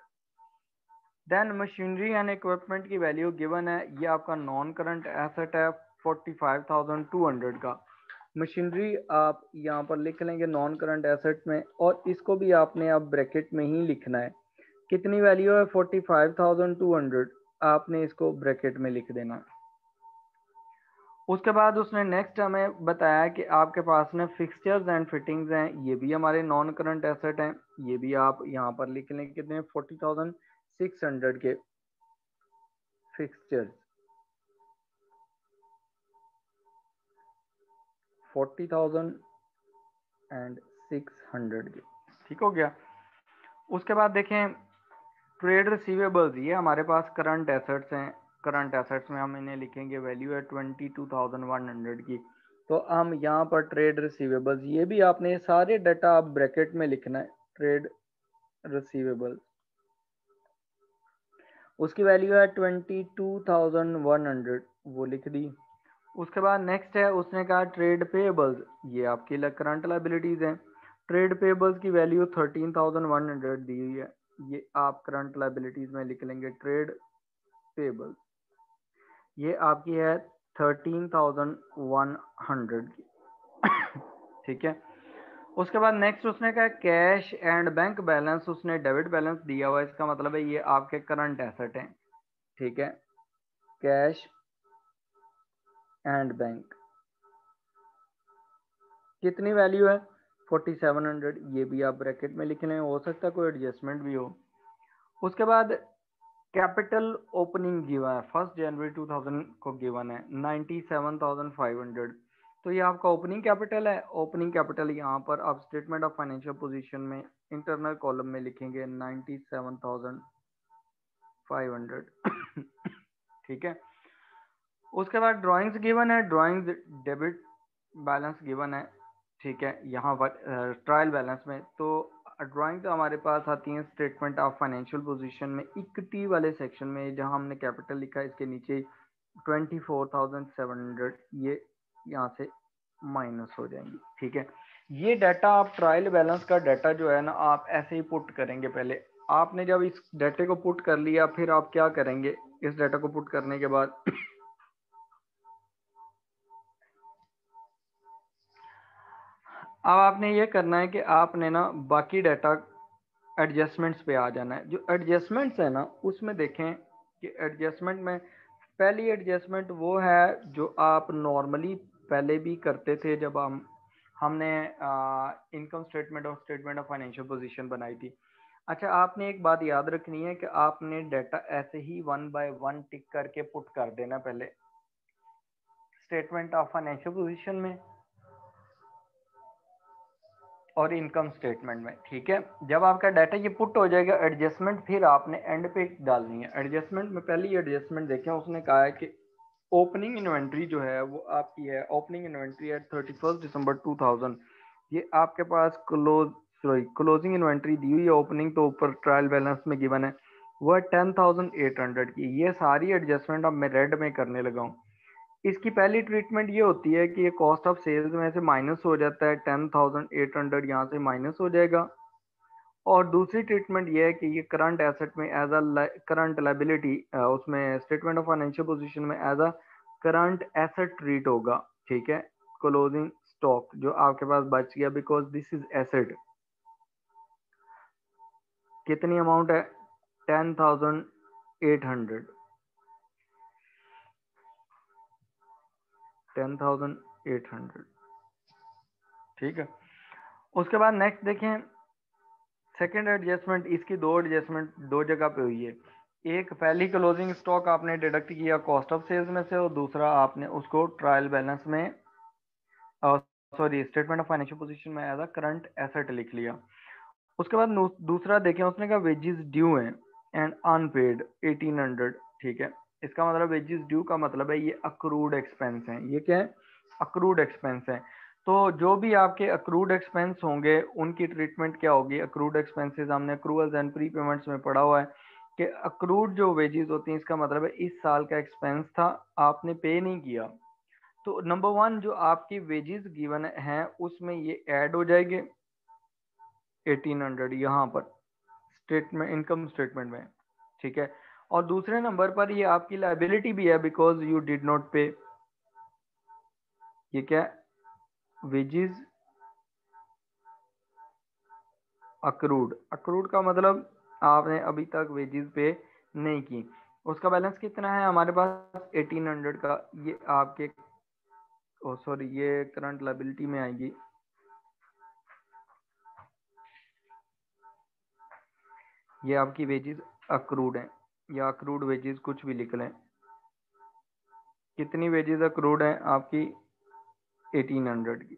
Then machinery and equipment की वैल्यू गिवन है, ये आपका नॉन करंट एसेट है 45200 का। मशीनरी आप यहाँ पर लिख लेंगे नॉन करंट एसेट में, और इसको भी आपने अब ब्रैकेट में ही लिखना है। कितनी वैल्यू है, 45200, आपने इसको ब्रैकेट में लिख देना है। उसके बाद उसने नेक्स्ट हमें बताया कि आपके पास में फिक्सचर्स एंड फिटिंग्स हैं, ये भी हमारे नॉन करंट एसेट हैं, ये भी आप यहाँ पर लिख लें। कितने, 40600 के फिक्सचर्स, 40600 के, ठीक हो गया। उसके बाद देखें ट्रेड रिसीवेबल्स, ये हमारे पास करंट एसेट्स हैं। करंट एसेट्स में हम इन्हें लिखेंगे, वैल्यू है 22,100 की। तो हम यहाँ पर ट्रेड रिसीवेबल्स, ये भी आपने सारे डाटा आप ब्रैकेट में लिखना है, ट्रेड रिसीवेबल्स, उसकी वैल्यू है 22,100, वो लिख दी। उसके बाद नेक्स्ट है, उसने कहा ट्रेड पेएबल्स, ये आपकी करंट लाइबिलिटीज हैं। ट्रेड पेएबल्स की वैल्यू 13,100 दी हुई है, ये आप करंट लाइबिलिटीज में लिख लेंगे। ट्रेड पेएबल्स ये आपकी है 13,100 की, ठीक है। उसके बाद नेक्स्ट उसने कहा कैश एंड बैंक बैलेंस, उसने डेबिट बैलेंस दिया हुआ है, इसका मतलब है ये आपके करंट एसेट हैं, ठीक है। कैश एंड बैंक कितनी वैल्यू है, 4700, ये भी आप ब्रैकेट में लिख लें, हो सकता है कोई एडजस्टमेंट भी हो। उसके बाद कैपिटल ओपनिंग गिवन है 1 जनवरी 2000 को गिवन है 97,500, तो ये आपका ओपनिंग कैपिटल है। ओपनिंग कैपिटल यहाँ पर आप स्टेटमेंट ऑफ फाइनेंशियल पोजीशन में इंटरनल कॉलम में लिखेंगे 97,500 ठीक है। उसके बाद ड्राइंग्स गिवन है, ड्राइंग्स डेबिट बैलेंस गिवन है, ठीक है। यहाँ पर ट्रायल बैलेंस में तो ड्राइंग तो हमारे पास आती है स्टेटमेंट ऑफ फाइनेंशियल पोजीशन में इक्विटी वाले सेक्शन में, जहाँ हमने कैपिटल लिखा है, इसके नीचे 24,700, ये यहाँ से माइनस हो जाएंगी, ठीक है। ये डाटा आप ट्रायल बैलेंस का डाटा जो है ना, आप ऐसे ही पुट करेंगे। पहले आपने जब इस डाटे को पुट कर लिया, फिर आप क्या करेंगे, इस डाटा को पुट करने के बाद अब आपने ये करना है कि आपने ना बाकी डाटा एडजस्टमेंट्स पे आ जाना है। जो एडजस्टमेंट्स है ना, उसमें देखें कि एडजस्टमेंट में पहली एडजस्टमेंट वो है जो आप नॉर्मली पहले भी करते थे जब हमने इनकम स्टेटमेंट और स्टेटमेंट ऑफ फाइनेंशियल पोजीशन बनाई थी। अच्छा, आपने एक बात याद रखनी है कि आपने डाटा ऐसे ही 1 बाय 1 टिक करके पुट कर देना पहले स्टेटमेंट ऑफ फाइनेंशियल पोजीशन में और इनकम स्टेटमेंट में, ठीक है। जब आपका डाटा ये पुट हो जाएगा, एडजस्टमेंट फिर आपने एंड पे डालनी है। एडजस्टमेंट में पहली एडजस्टमेंट देखें, उसने कहा है कि ओपनिंग इन्वेंट्री जो है वो आपकी है, ओपनिंग इन्वेंट्री एट 31 दिसंबर 2000, ये आपके पास क्लोजिंग इन्वेंट्री दी हुई है। ओपनिंग तो ऊपर ट्रायल बैलेंस में गिवन है, वो है 10,800 की। ये सारी एडजस्टमेंट अब मैं रेड में करने लगा हूँ। इसकी पहली ट्रीटमेंट ये होती है कि ये कॉस्ट ऑफ सेल्स में से माइनस हो जाता है, 10,800 यहाँ से माइनस हो जाएगा। और दूसरी ट्रीटमेंट ये है कि ये करंट एसेट में एज अ करंट लाइबिलिटी, उसमें स्टेटमेंट ऑफ फाइनेंशियल पोजीशन में as a current asset treat होगा, ठीक है। क्लोजिंग स्टॉक जो आपके पास बच गया, बिकॉज दिस इज एसेट, कितनी अमाउंट है, 10,800, 10,800, ठीक है। उसके बाद नेक्स्ट देखें सेकेंड एडजस्टमेंट, इसकी दो एडजस्टमेंट दो जगह पे हुई है। एक पहली क्लोजिंग स्टॉक आपने डिडक्ट किया कॉस्ट ऑफ सेल्स में से, और दूसरा आपने उसको ट्रायल बैलेंस में sorry, statement of financial position में एज अ करंट एसेट लिख लिया। उसके बाद दूसरा देखें, उसने कहा वेजेस ड्यू हैं एंड अनपेड 1800, ठीक है। इसका मतलब वेजेस ड्यू का मतलब है ये अक्रूड एक्सपेंस हैं। ये क्या है? अक्रूड एक्सपेंस है। तो जो भी आपके अक्रूड एक्सपेंस होंगे उनकी ट्रीटमेंट क्या होगी? अक्रूड एक्सपेंसेस हमने अक्रूवल्स एंड प्री पेमेंट्स में पढ़ा हुआ है कि अक्रूड जो वेजेस होती हैं, इसका मतलब है इस साल का एक्सपेंस था, आपने पे नहीं किया। तो नंबर वन, जो आपकी वेजेस गिवन है उसमें ये ऐड हो जाएंगे 1800 यहाँ पर स्टेटमेंट, इनकम स्टेटमेंट में, ठीक है। और दूसरे नंबर पर ये आपकी लाइबिलिटी भी है बिकॉज यू डिड नॉट पे। ये क्या? Wages accrued. अक्रूड का मतलब आपने अभी तक वेजेस पे नहीं की। उसका बैलेंस कितना है हमारे पास? 1800 का। ये आपके सॉरी, ये करंट लाइबिलिटी में आएगी। ये आपकी वेजेस अक्रूड है, या अक्रूड वेजेस कुछ भी लिख लें। कितनी वेजेस अक्रूड है आपकी? 1800 की।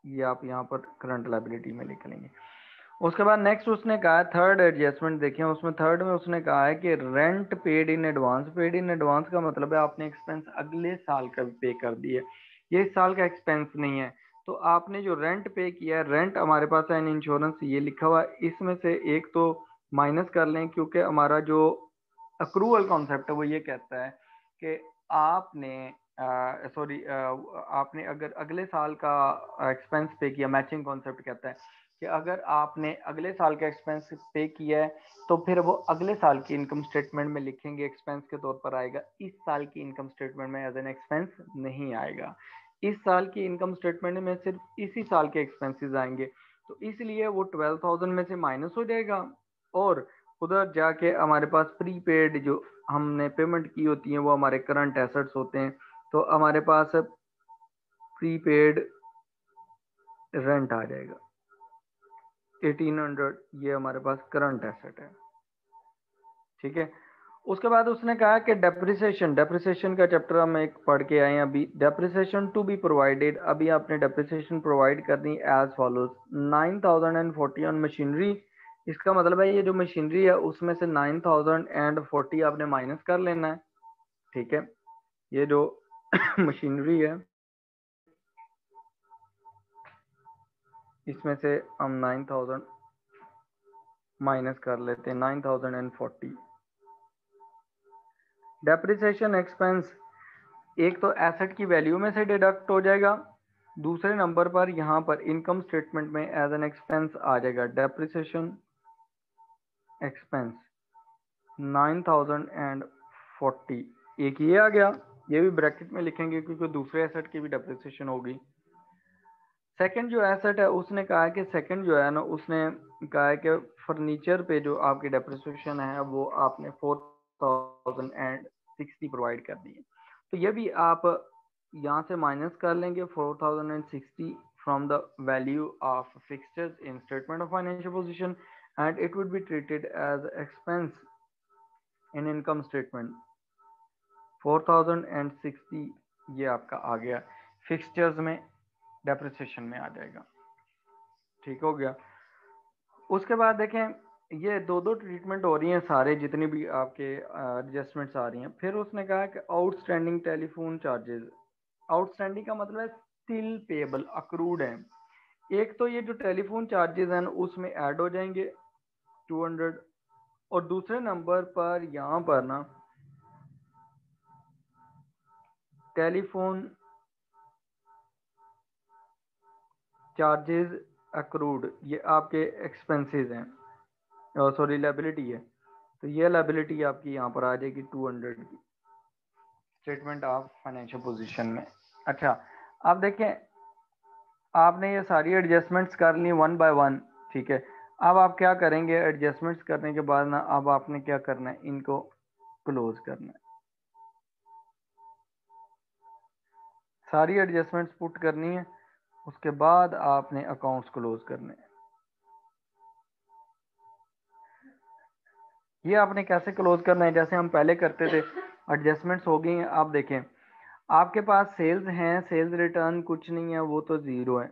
ये आप यहाँ पर करंट लाइबिलिटी में लिख लेंगे। उसके बाद नेक्स्ट उसने कहा है थर्ड एडजस्टमेंट। देखिए उसमें थर्ड में उसने कहा है कि rent paid in advance. Paid in advance का मतलब है आपने एक्सपेंस अगले साल का पे कर दिए, ये इस साल का एक्सपेंस नहीं है। तो आपने जो रेंट पे किया है, रेंट हमारे पास है इन इंश्योरेंस, ये लिखा हुआ है, इसमें से एक तो माइनस कर लें, क्योंकि हमारा जो अक्रूवल कॉन्सेप्ट है वो ये कहता है कि आपने सॉरी आपने अगर अगले साल का एक्सपेंस पे किया, मैचिंग कॉन्सेप्ट कहता है कि अगर आपने अगले साल का एक्सपेंस पे किया है तो फिर वो अगले साल की इनकम स्टेटमेंट में लिखेंगे, एक्सपेंस के तौर पर आएगा, इस साल की इनकम स्टेटमेंट में एज एन एक्सपेंस नहीं आएगा। इस साल की इनकम स्टेटमेंट में सिर्फ इसी साल के एक्सपेंसेस आएंगे, तो इसलिए वो 12,000 में से माइनस हो जाएगा। और उधर जाके हमारे पास प्रीपेड जो हमने पेमेंट की होती है वो हमारे करंट एसेट्स होते हैं, तो हमारे पास प्रीपेड रेंट आ जाएगा 1800, ये हमारे पास करंट एसेट है, ठीक है। उसके बाद उसने कहा कि डेप्रिसिएशन, डेप्रिसिएशन का चैप्टर हम एक पढ़ के आए हैं अभी। डेप्रिसिएशन टू बी प्रोवाइडेड, अभी आपने डेप्रिसिएशन प्रोवाइड करनी एज फॉलोज। 9040 on machinery. इसका मतलब है ये जो मशीनरी है उसमें से 9040 आपने माइनस कर लेना है, ठीक है। ये जो मशीनरी है इसमें से हम 9000 माइनस कर लेते हैं, 9040। डेप्रिसिएशन एक्सपेंस एक तो एसेट की वैल्यू में से डिडक्ट हो जाएगा, दूसरे नंबर पर यहाँ पर इनकम स्टेटमेंट में एज एन एक्सपेंस आ जाएगा डेप्रिसिएशन एक्सपेंस 9040। एक ये आ गया, ये भी ब्रैकेट में लिखेंगे क्योंकि दूसरे एसेट की भी डेप्रिसिएशन होगी। सेकंड जो एसेट है उसने कहा है कि सेकंड जो है ना, उसने कहा है कि फर्नीचर पे जो आपकी डेप्रिसिएशन है वो आपने 4060 प्रोवाइड कर दी है। तो ये भी आप यहाँ से माइनस कर लेंगे 4060 from the value of fixtures in statement of financial position and it would be treated as expense in income statement. 4060 ये आपका आ गया फिक्सचर्स में, डेप्रिसिएशन में आ जाएगा, ठीक हो गया। उसके बाद देखें ये दो दो ट्रीटमेंट हो रही हैं सारे जितनी भी आपके एडजस्टमेंट्स आ रही हैं। फिर उसने कहा कि आउटस्टैंडिंग टेलीफोन चार्जेस। आउटस्टैंडिंग का मतलब है स्टिल पेबल, अक्रूड है। एक तो ये जो टेलीफोन चार्जेस हैं उसमें ऐड हो जाएंगे 200, और दूसरे नंबर पर यहाँ पर ना टेलीफोन चार्जेस अक्रूड, ये आपके एक्सपेंसेस हैं, सॉरी लाइबिलिटी है, तो ये लाइबिलिटी आपकी यहाँ पर आ जाएगी 200 की स्टेटमेंट ऑफ फाइनेंशियल पोजीशन में। अच्छा, अब देखें आपने ये सारी एडजस्टमेंट्स कर ली वन बाय वन, ठीक है। अब आप क्या करेंगे, एडजस्टमेंट्स करने के बाद ना अब आपने क्या करना है, इनको क्लोज करना है, सारी एडजस्टमेंट्स पुट करनी है, उसके बाद आपने अकाउंट्स क्लोज करने हैं। ये आपने कैसे क्लोज करना है, जैसे हम पहले करते थे। एडजस्टमेंट्स हो गई हैं, आप देखें आपके पास सेल्स हैं, सेल्स रिटर्न कुछ नहीं है, वो तो ज़ीरो है।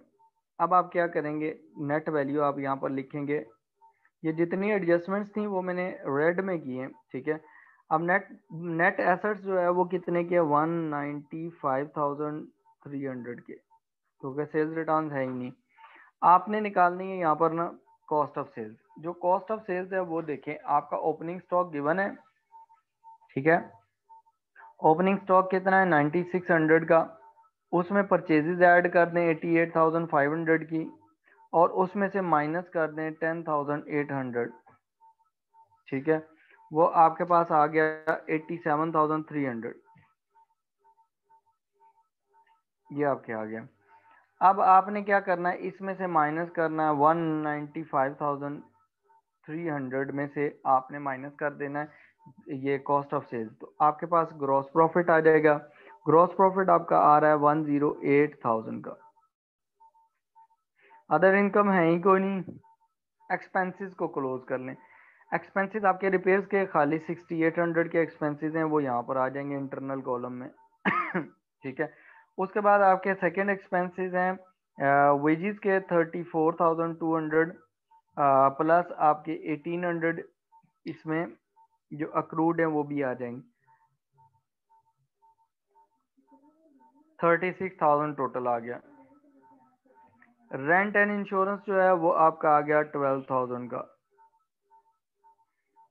अब आप क्या करेंगे, नेट वैल्यू आप यहाँ पर लिखेंगे। ये जितनी एडजस्टमेंट्स थी वो मैंने रेड में की हैं, ठीक है। अब नेट नेट एसेट्स जो है वो कितने के, 195,300 के, क्योंकि सेल्स रिटर्न है ही नहीं। आपने निकालनी है यहाँ पर ना कॉस्ट ऑफ सेल्स। जो कॉस्ट ऑफ सेल्स है वो देखें, आपका ओपनिंग स्टॉक गिवन है, ठीक है। ओपनिंग स्टॉक कितना है, 9600 का। उसमें परचेजेज ऐड कर दें 88,500 की, और उसमें से माइनस कर दें 10,800, ठीक है। वो आपके पास आ गया 87,300, ये आपके आ गया। अब आपने क्या करना है, इसमें से माइनस करना है 195,300 में से आपने माइनस कर देना है ये कॉस्ट ऑफ सेल्स, तो आपके पास ग्रॉस प्रॉफिट आ जाएगा। ग्रॉस प्रॉफिट आपका आ रहा है 108,000 का। अदर इनकम है ही कोई नहीं। एक्सपेंसेस को क्लोज कर लें। एक्सपेंसेस आपके रिपेयर्स के खाली 6800 के एक्सपेंसेस हैं, वो यहाँ पर आ जाएंगे इंटरनल कॉलम में ठीक है। उसके बाद आपके सेकेंड एक्सपेंसेस हैं वेजेस के 34,200 प्लस आपके 1800 इसमें जो अक्रूड है वो भी आ जाएंगे, 36,000 टोटल आ गया। रेंट एंड इंश्योरेंस जो है वो आपका आ गया 12,000 का।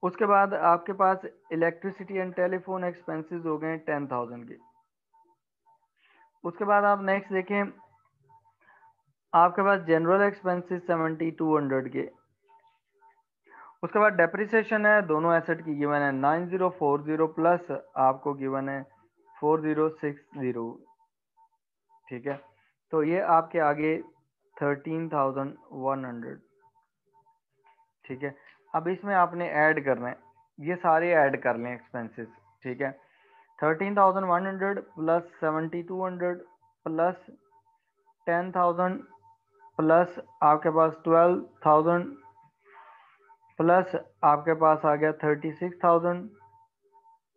उसके बाद आपके पास इलेक्ट्रिसिटी एंड टेलीफोन एक्सपेंसेस हो गए 10,000 के। उसके बाद आप नेक्स्ट देखें, आपके पास जनरल एक्सपेंसेस 7200 के। उसके बाद डेप्रिसिएशन है, दोनों एसेट की गिवन है 9040 प्लस आपको गिवन है 4060, ठीक है। तो ये आपके आगे 13,100, ठीक है। अब इसमें आपने ऐड करना है, ये सारे ऐड कर लें एक्सपेंसेस, ठीक है। 13,100 प्लस 7,200 प्लस 10,000 प्लस आपके पास 12,000 प्लस आपके पास आ गया 36,000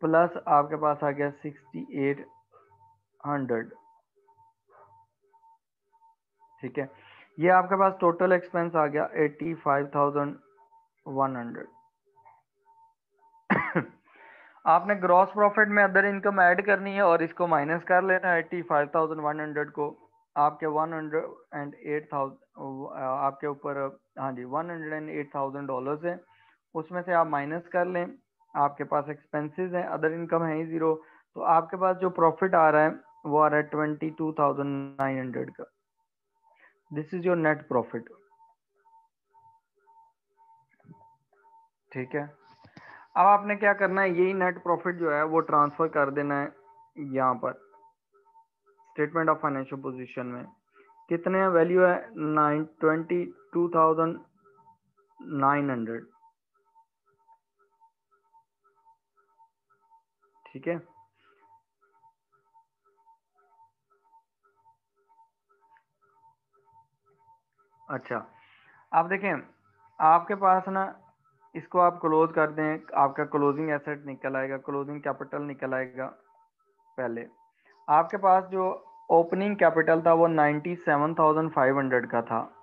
प्लस आपके पास आ गया 6,800, ठीक है। ये आपके पास टोटल एक्सपेंस आ गया 85,100 आपने ग्रॉस प्रॉफिट में अदर इनकम ऐड करनी है और इसको माइनस कर लेना है 85,100 को। आपके 108,000 आपके ऊपर, हाँ जी, $108,000 है, उसमें से आप माइनस कर लें। आपके पास एक्सपेंसेस हैं, अदर इनकम है ही ज़ीरो, तो आपके पास जो प्रॉफिट आ रहा है वो आ रहा है 22,900 का। This is your net profit, ठीक है। अब आपने क्या करना है, यही नेट प्रॉफिट जो है वो ट्रांसफर कर देना है यहाँ पर स्टेटमेंट ऑफ फाइनेंशियल पोजीशन में। कितने वैल्यू है, 22,900, ठीक है। अच्छा, आप देखें, आपके पास ना इसको आप क्लोज कर दें, आपका क्लोजिंग एसेट निकल आएगा, क्लोजिंग कैपिटल निकल आएगा। पहले आपके पास जो ओपनिंग कैपिटल था वो 97,500 का था।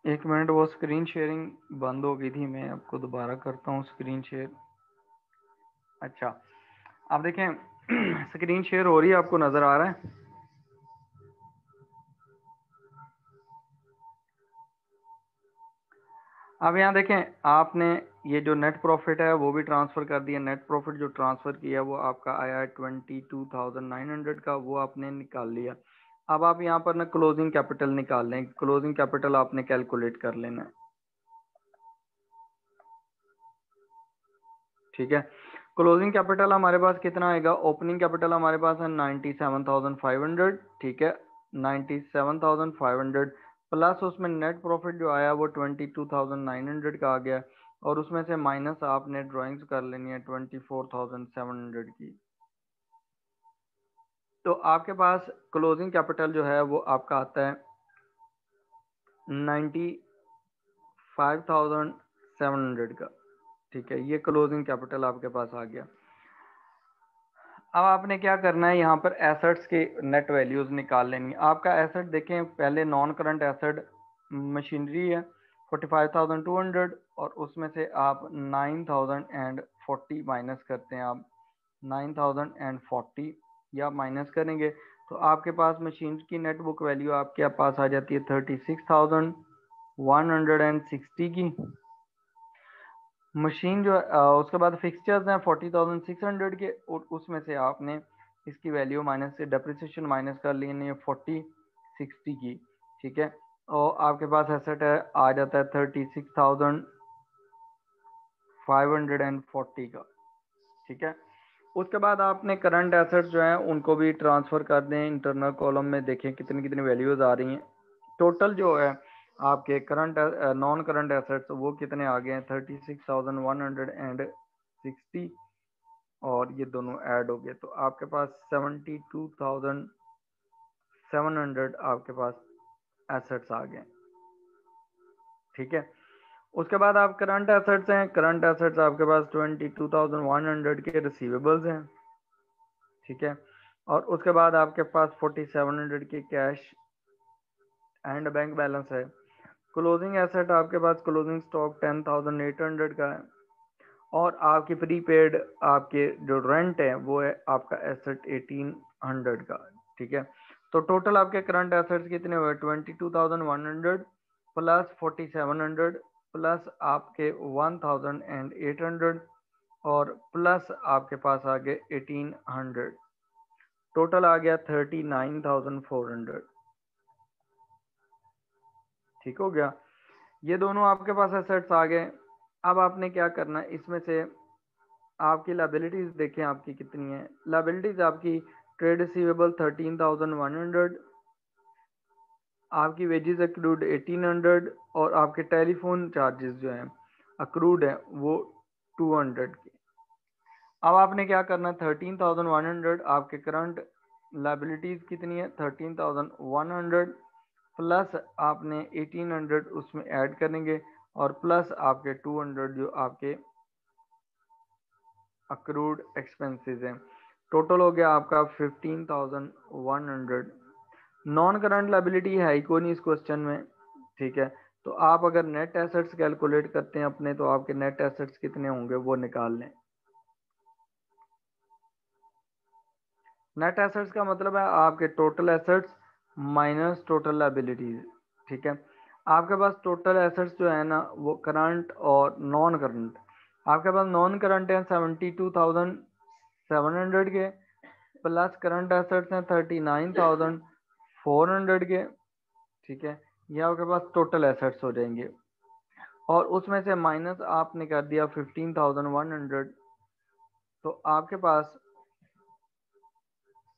एक मिनट, वो स्क्रीन शेयरिंग बंद हो गई थी, मैं आपको दोबारा करता हूँ स्क्रीन शेयर। अच्छा, आप देखें स्क्रीन शेयर हो रही है, आपको नज़र आ रहा है। अब यहाँ देखें, आपने ये जो नेट प्रॉफिट है वो भी ट्रांसफ़र कर दिया। नेट प्रॉफिट जो ट्रांसफ़र किया वो आपका आया है 22,900 का, वो आपने निकाल लिया। अब आप यहाँ पर ना क्लोजिंग कैपिटल निकाल लें। क्लोजिंग कैपिटल आपने कैलकुलेट कर लेना है, ठीक है। क्लोजिंग कैपिटल हमारे पास कितना आएगा? ओपनिंग कैपिटल हमारे पास है 97,500, ठीक है। 97,500 प्लस उसमें नेट प्रॉफिट जो आया वो 22,900 का आ गया, और उसमें से माइनस आपने ड्राइंग्स कर लेनी है 24,700 की। तो आपके पास क्लोजिंग कैपिटल जो है वो आपका आता है 95,700 का, ठीक है। ये क्लोजिंग कैपिटल आपके पास आ गया। अब आपने क्या करना है, यहाँ पर एसेट्स के नेट वैल्यूज निकाल लेनी है। आपका एसेट देखें, पहले नॉन करंट एसेट मशीनरी है 45,200, और उसमें से आप 9,040 माइनस करते हैं। आप 9,040 या माइनस करेंगे तो आपके पास मशीन की नेट बुक वैल्यू आपके पास आ जाती है 36,160 की। मशीन जो उसके बाद फिक्सचर्स हैं 40,600 के, और उसमें से आपने इसकी वैल्यू माइनस से डेप्रिसिएशन माइनस कर लेनी है 4060 की, ठीक है। और आपके पास एसेट है आ जाता है 36,540 का, ठीक है। उसके बाद आपने करंट एसेट्स जो हैं उनको भी ट्रांसफ़र कर दें इंटरनल कॉलम में। देखें कितनी कितनी वैल्यूज आ रही हैं। टोटल जो है आपके करंट नॉन करंट एसेट्स वो कितने आ गए हैं 36,160, और ये दोनों ऐड हो गए तो आपके पास 72,700 आपके पास एसेट्स आ गए, ठीक है। उसके बाद आप करंट एसेट्स हैं, करंट एसेट्स आपके पास 22,100 के रिसीवेबल्स हैं, ठीक है। और उसके बाद आपके पास 4,700 की कैश एंड बैंक बैलेंस है। क्लोजिंग एसेट आपके पास क्लोजिंग स्टॉक 10,800 का है, और आपकी प्रीपेड आपके जो रेंट है वो है आपका एसेट 1,800 का, ठीक है। तो टोटल आपके करंट एसेट्स कितने हुए 22,100 प्लस 4,700 प्लस आपके 1,800 और प्लस आपके पास आ गए 1,800, टोटल आ गया 39,400, ठीक हो गया। ये दोनों आपके पास एसेट्स आ गए। अब आपने क्या करना है, इसमें से आपकी लाइबिलिटीज देखें आपकी कितनी है। लाइबिलिटीज आपकी ट्रेड रिसीवेबल 13,100, आपकी वेजेस अक्रूड 1,800, और आपके टेलीफोन चार्जेस जो हैं अक्रूड है वो 200 की। अब आपने क्या करना है 13,100 आपके करंट लाइबिलिटीज कितनी है 13,100 प्लस आपने 1,800 उसमें ऐड करेंगे, और प्लस आपके 200 जो आपके अक्रूड एक्सपेंसेस हैं। टोटल हो गया आपका 15,100। नॉन करंट लाइबिलिटी है ही कोई नहीं इस क्वेश्चन में, ठीक है। तो आप अगर नेट एसेट्स कैलकुलेट करते हैं अपने, तो आपके नेट एसेट्स कितने होंगे वो निकाल लें। नेट एसेट्स का मतलब है आपके total assets minus total liabilities, ठीक है। आपके पास टोटल एसेट्स जो है ना वो करंट और नॉन करंट, आपके पास नॉन करंट है 72,700 के, प्लस करंट एसेट्स हैं 39,400 के, ठीक है। ये आपके पास टोटल एसेट्स हो जाएंगे, और उसमें से माइनस आपने कर दिया 15,100, तो आपके पास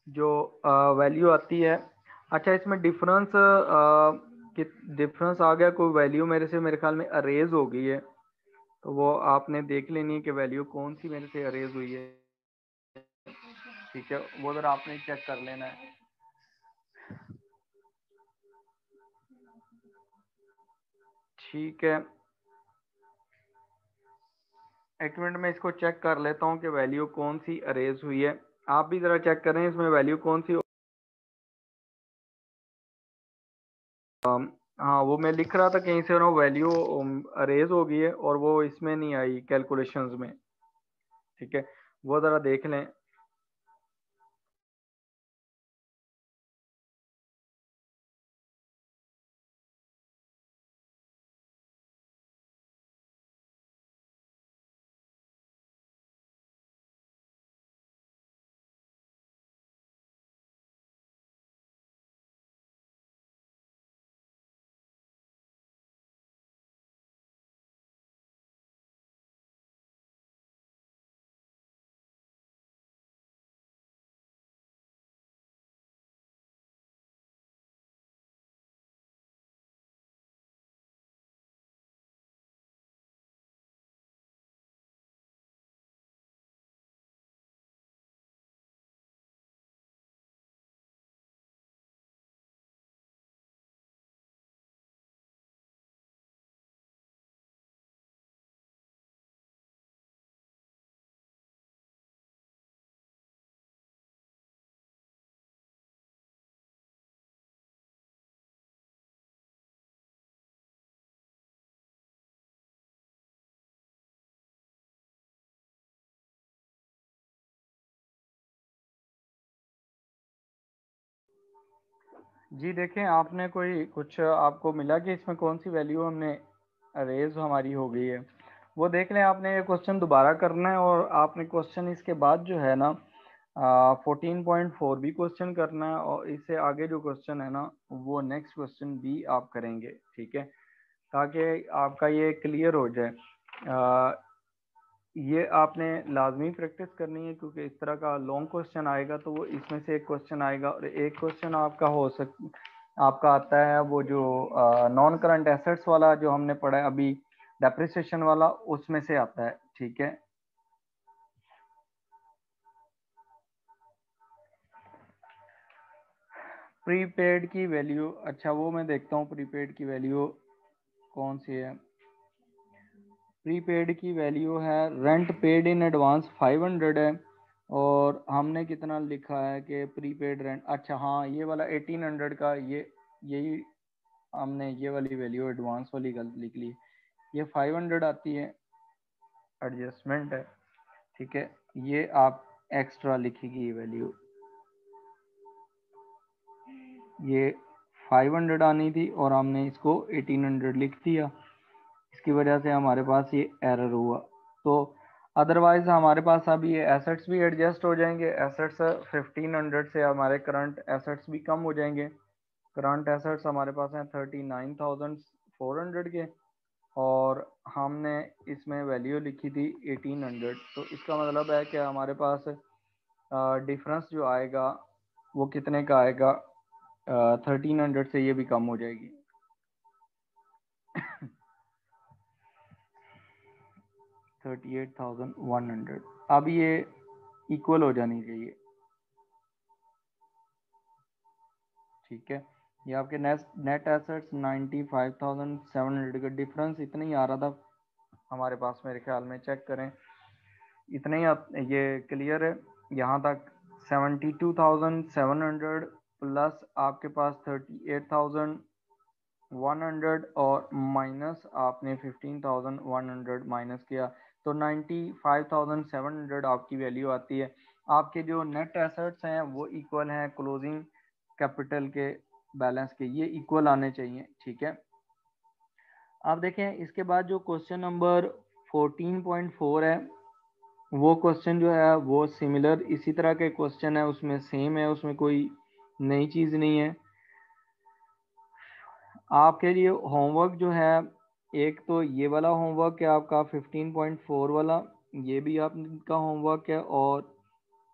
जो वैल्यू आती है। अच्छा, इसमें डिफरेंस डिफरेंस आ गया कोई वैल्यू मेरे से, मेरे ख्याल में अरेज हो गई है, तो वो आपने देख लेनी है कि वैल्यू कौन सी मेरे से अरेज हुई है, ठीक है। वो ज़रा आपने चेक कर लेना है, ठीक है। एक मिनट में इसको चेक कर लेता हूँ कि वैल्यू कौन सी अरेज हुई है। आप भी ज़रा चेक करें इसमें वैल्यू कौन सी। हाँ, वो मैं लिख रहा था कहीं से ना वैल्यू अरेज हो गई है और वो इसमें नहीं आई कैलकुलेशंस में, ठीक है। वो ज़रा देख लें। जी देखें, आपने कोई कुछ आपको मिला कि इसमें कौन सी वैल्यू हमने रेज हमारी हो गई है, वो देख लें। आपने ये क्वेश्चन दोबारा करना है और आपने क्वेश्चन इसके बाद जो है ना 14.4 भी क्वेश्चन करना है, और इससे आगे जो क्वेश्चन है ना वो नेक्स्ट क्वेश्चन भी आप करेंगे, ठीक है, ताकि आपका ये क्लियर हो जाए। ये आपने लाजमी प्रैक्टिस करनी है, क्योंकि इस तरह का लॉन्ग क्वेश्चन आएगा तो वो इसमें से एक क्वेश्चन आएगा, और एक क्वेश्चन आपका आता है वो जो नॉन करंट एसेट्स वाला जो हमने पढ़ा है अभी, डेप्रिसिएशन वाला, उसमें से आता है, ठीक है। प्रीपेड की वैल्यू, अच्छा वो मैं देखता हूँ प्रीपेड की वैल्यू कौन सी है। प्रीपेड की वैल्यू है रेंट पेड इन एडवांस 500 है, और हमने कितना लिखा है कि प्रीपेड रेंट, अच्छा हाँ ये वाला 1800 का, ये यही हमने ये वाली वैल्यू एडवांस वाली गलत लिख ली, ये 500 आती है, एडजस्टमेंट है, ठीक है। ये आप एक्स्ट्रा लिखेगी ये वैल्यू, ये 500 आनी थी और हमने इसको 1800 लिख दिया, इसकी वजह से हमारे पास ये एरर हुआ। तो अदरवाइज हमारे पास अभी ये एसेट्स भी एडजस्ट हो जाएंगे, एसेट्स 1500 से हमारे करंट एसेट्स भी कम हो जाएंगे। करंट एसेट्स हमारे पास हैं 39,400 के, और हमने इसमें वैल्यू लिखी थी 1800, तो इसका मतलब है कि हमारे पास डिफरेंस जो आएगा वो कितने का आएगा, 1300 से ये भी कम हो जाएगी। 38,100, अब ये इक्वल हो जानी चाहिए, ठीक है। ये आपके नेट एसेट्स 95,700 का डिफरेंस इतना ही आ रहा था हमारे पास, मेरे ख्याल में चेक करें, इतना ही ये क्लियर है यहाँ तक। 72,700 प्लस आपके पास 38,100, और माइनस आपने 15,100 माइनस किया, तो 95,700 आपकी वैल्यू आती है। आपके जो नेट एसेट्स हैं वो इक्वल हैं क्लोजिंग कैपिटल के बैलेंस के, ये इक्वल आने चाहिए, ठीक है। आप देखें इसके बाद जो क्वेश्चन नंबर 14.4 है, वो क्वेश्चन जो है वो सिमिलर इसी तरह के क्वेश्चन है, उसमें सेम है, उसमें कोई नई चीज़ नहीं है। आपके लिए होमवर्क जो है, एक तो ये वाला होमवर्क है आपका 15.4 वाला, ये भी आपका होमवर्क है, और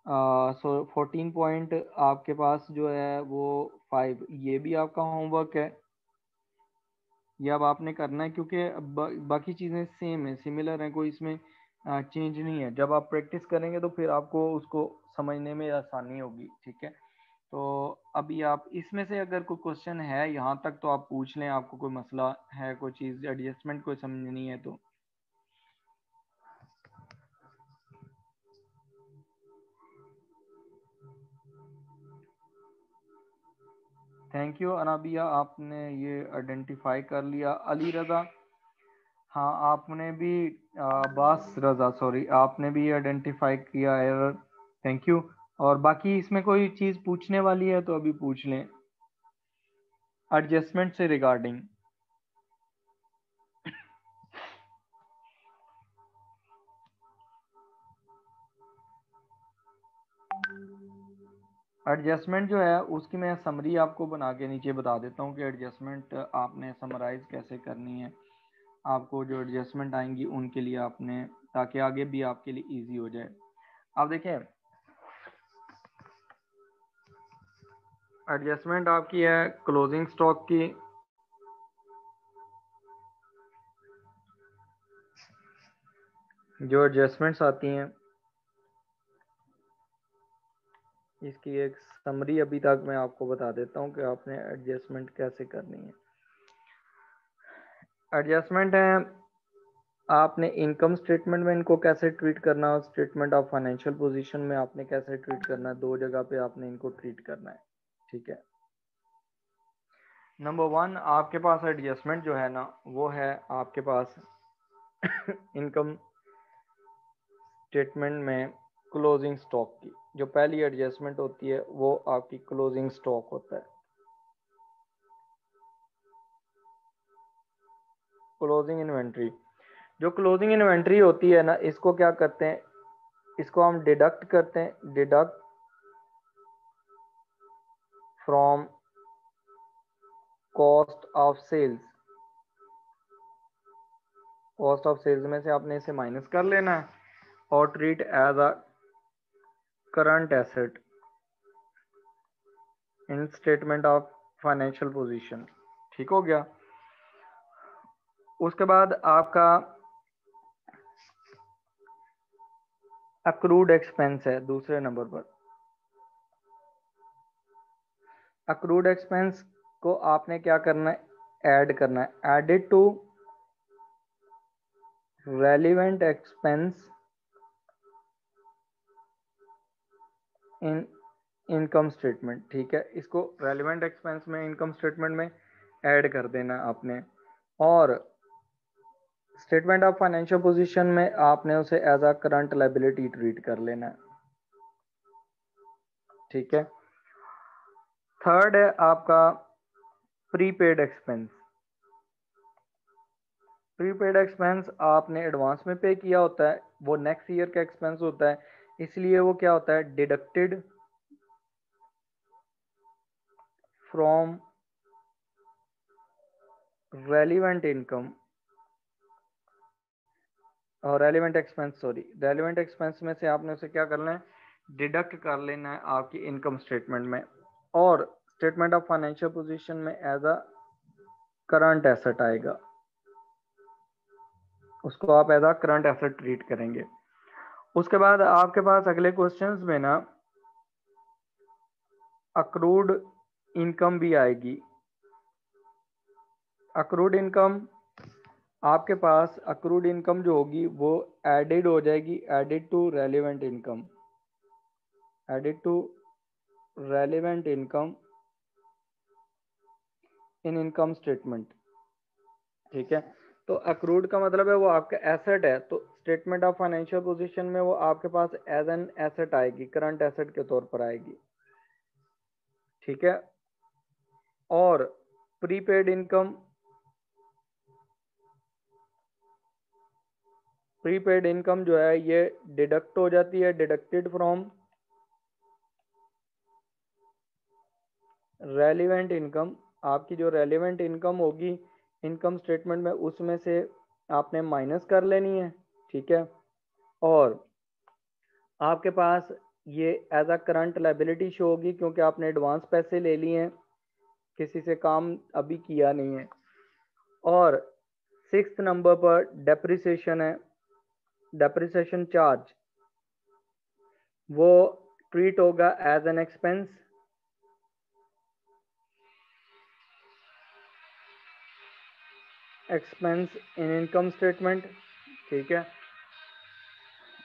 14 पॉइंट आपके पास जो है वो 5, ये भी आपका होमवर्क है। ये अब आपने करना है, क्योंकि बाकी चीज़ें सेम है, सिमिलर हैं, कोई इसमें चेंज नहीं है। जब आप प्रैक्टिस करेंगे तो फिर आपको उसको समझने में आसानी होगी, ठीक है। तो अभी आप इसमें से अगर कोई क्वेश्चन है यहाँ तक तो आप पूछ लें, आपको कोई मसला है, कोई चीज़ एडजस्टमेंट कोई समझनी है तो। थैंक यू अनाबिया, आपने ये आइडेंटिफाई कर लिया। अली रज़ा, हाँ आपने भी अब्बास रज़ा, सॉरी, आपने भी आइडेंटिफाई किया एरर, थैंक यू। और बाकी इसमें कोई चीज़ पूछने वाली है तो अभी पूछ लें एडजस्टमेंट से रिगार्डिंग। एडजस्टमेंट जो है उसकी मैं समरी आपको बना के नीचे बता देता हूँ कि एडजस्टमेंट आपने समराइज कैसे करनी है। आपको जो एडजस्टमेंट आएंगी उनके लिए आपने, ताकि आगे भी आपके लिए इजी हो जाए। आप देखें एडजस्टमेंट आपकी है क्लोजिंग स्टॉक की, जो एडजस्टमेंट्स आती हैं इसकी एक समरी अभी तक मैं आपको बता देता हूँ कि आपने एडजस्टमेंट कैसे करनी है। एडजस्टमेंट है आपने इनकम स्टेटमेंट में इनको कैसे ट्रीट करना है, स्टेटमेंट ऑफ फाइनेंशियल पोजीशन में आपने कैसे ट्रीट करना है, दो जगह पे आपने इनको ट्रीट करना है, ठीक है। नंबर 1 आपके पास एडजस्टमेंट जो है ना वो है आपके पास इनकम स्टेटमेंट में क्लोजिंग स्टॉक की, जो पहली एडजस्टमेंट होती है वो आपकी क्लोजिंग स्टॉक होता है। Closing inventory. जो क्लोजिंग इन्वेंट्री होती है ना, इसको क्या करते हैं, इसको हम डिडक्ट करते हैं, deduct from cost of sales. Cost of sales में से आपने इसे माइनस कर लेना है और treat as a current asset in statement of financial position. ठीक हो गया। उसके बाद आपका अक्रूड एक्सपेंस है दूसरे नंबर पर। अक्रूड एक्सपेंस को आपने क्या करना है, ऐड करना है, added to relevant expense in income statement. ठीक है, इसको रेलिवेंट एक्सपेंस में इनकम स्टेटमेंट में ऐड कर देना आपने, और स्टेटमेंट ऑफ फाइनेंशियल पोजीशन में आपने उसे as a current liability treat कर लेना है। ठीक है। थर्ड है आपका प्रीपेड एक्सपेंस। प्रीपेड एक्सपेंस आपने एडवांस में पे किया होता है, वो नेक्स्ट ईयर का एक्सपेंस होता है, इसलिए वो क्या होता है, डिडक्टेड फ्रॉम रेलिवेंट इनकम और relevant expense, sorry relevant expense में से आपने उसे क्या करना है, डिडक्ट कर लेना है आपकी इनकम स्टेटमेंट में, और स्टेटमेंट ऑफ फाइनेंशियल पोजीशन में एज अ करंट एसेट आएगा, उसको आप as a current asset treat करेंगे। उसके बाद आपके पास अगले क्वेश्चंस में ना अक्रूड इनकम भी आएगी। अक्रूड इनकम आपके पास, अक्रूड इनकम जो होगी वो एडेड हो जाएगी, added to relevant income, added to relevant income in income statement. ठीक है, तो अक्रूड का मतलब है वो आपका एसेट है, तो स्टेटमेंट ऑफ फाइनेंशियल पोजीशन में वो आपके पास एज एन एसेट आएगी, करंट एसेट के तौर पर आएगी। ठीक है, और प्रीपेड इनकम, प्रीपेड इनकम जो है ये डिडक्ट हो जाती है, डिडक्टेड फ्रॉम रेलिवेंट इनकम। आपकी जो रेलिवेंट इनकम होगी इनकम स्टेटमेंट में, उसमें से आपने माइनस कर लेनी है। ठीक है, और आपके पास ये as a current liability show होगी, क्योंकि आपने एडवांस पैसे ले लिए हैं, किसी से काम अभी किया नहीं है। और सिक्स्थ नंबर पर डेप्रिसिएशन है, डेप्रिसिएशन चार्ज वो ट्रीट होगा as an expense, expense in income statement. ठीक है,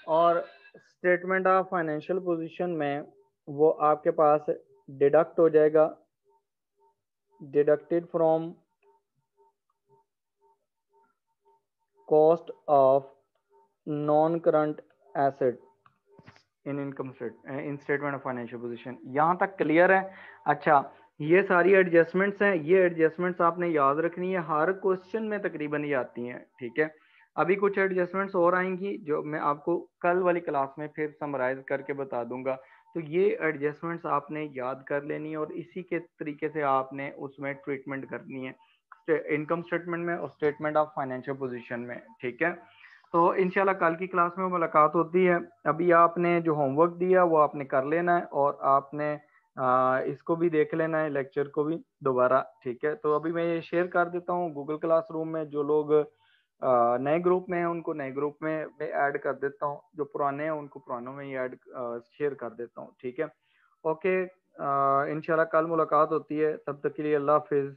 और स्टेटमेंट ऑफ फाइनेंशियल पोजीशन में वो आपके पास डिडक्ट हो जाएगा, deducted from cost of non current asset in income in statement of financial position. यहाँ तक क्लियर है? अच्छा, ये सारी एडजस्टमेंट्स हैं, ये एडजस्टमेंट्स आपने याद रखनी है, हर क्वेश्चन में तकरीबन ये आती हैं। ठीक है, अभी कुछ एडजस्टमेंट्स और आएंगी जो मैं आपको कल वाली क्लास में फिर समराइज करके बता दूंगा, तो ये एडजस्टमेंट्स आपने याद कर लेनी है और इसी के तरीके से आपने उसमें ट्रीटमेंट करनी है इनकम स्टेटमेंट में और स्टेटमेंट ऑफ फाइनेंशियल पोजीशन में। ठीक है, तो इंशाल्लाह कल की क्लास में मुलाकात होती है। अभी आपने जो होमवर्क दिया वो आपने कर लेना है और आपने इसको भी देख लेना है, लेक्चर को भी दोबारा। ठीक है, तो अभी मैं ये शेयर कर देता हूँ गूगल क्लासरूम में, जो लोग नए ग्रुप में हैं उनको नए ग्रुप में ऐड कर देता हूँ, जो पुराने हैं उनको पुरानों में ही ऐड शेयर कर देता हूँ। ठीक है, ओके, इंशाल्लाह कल मुलाकात होती है, तब तक के लिए अल्लाह हाफिज़।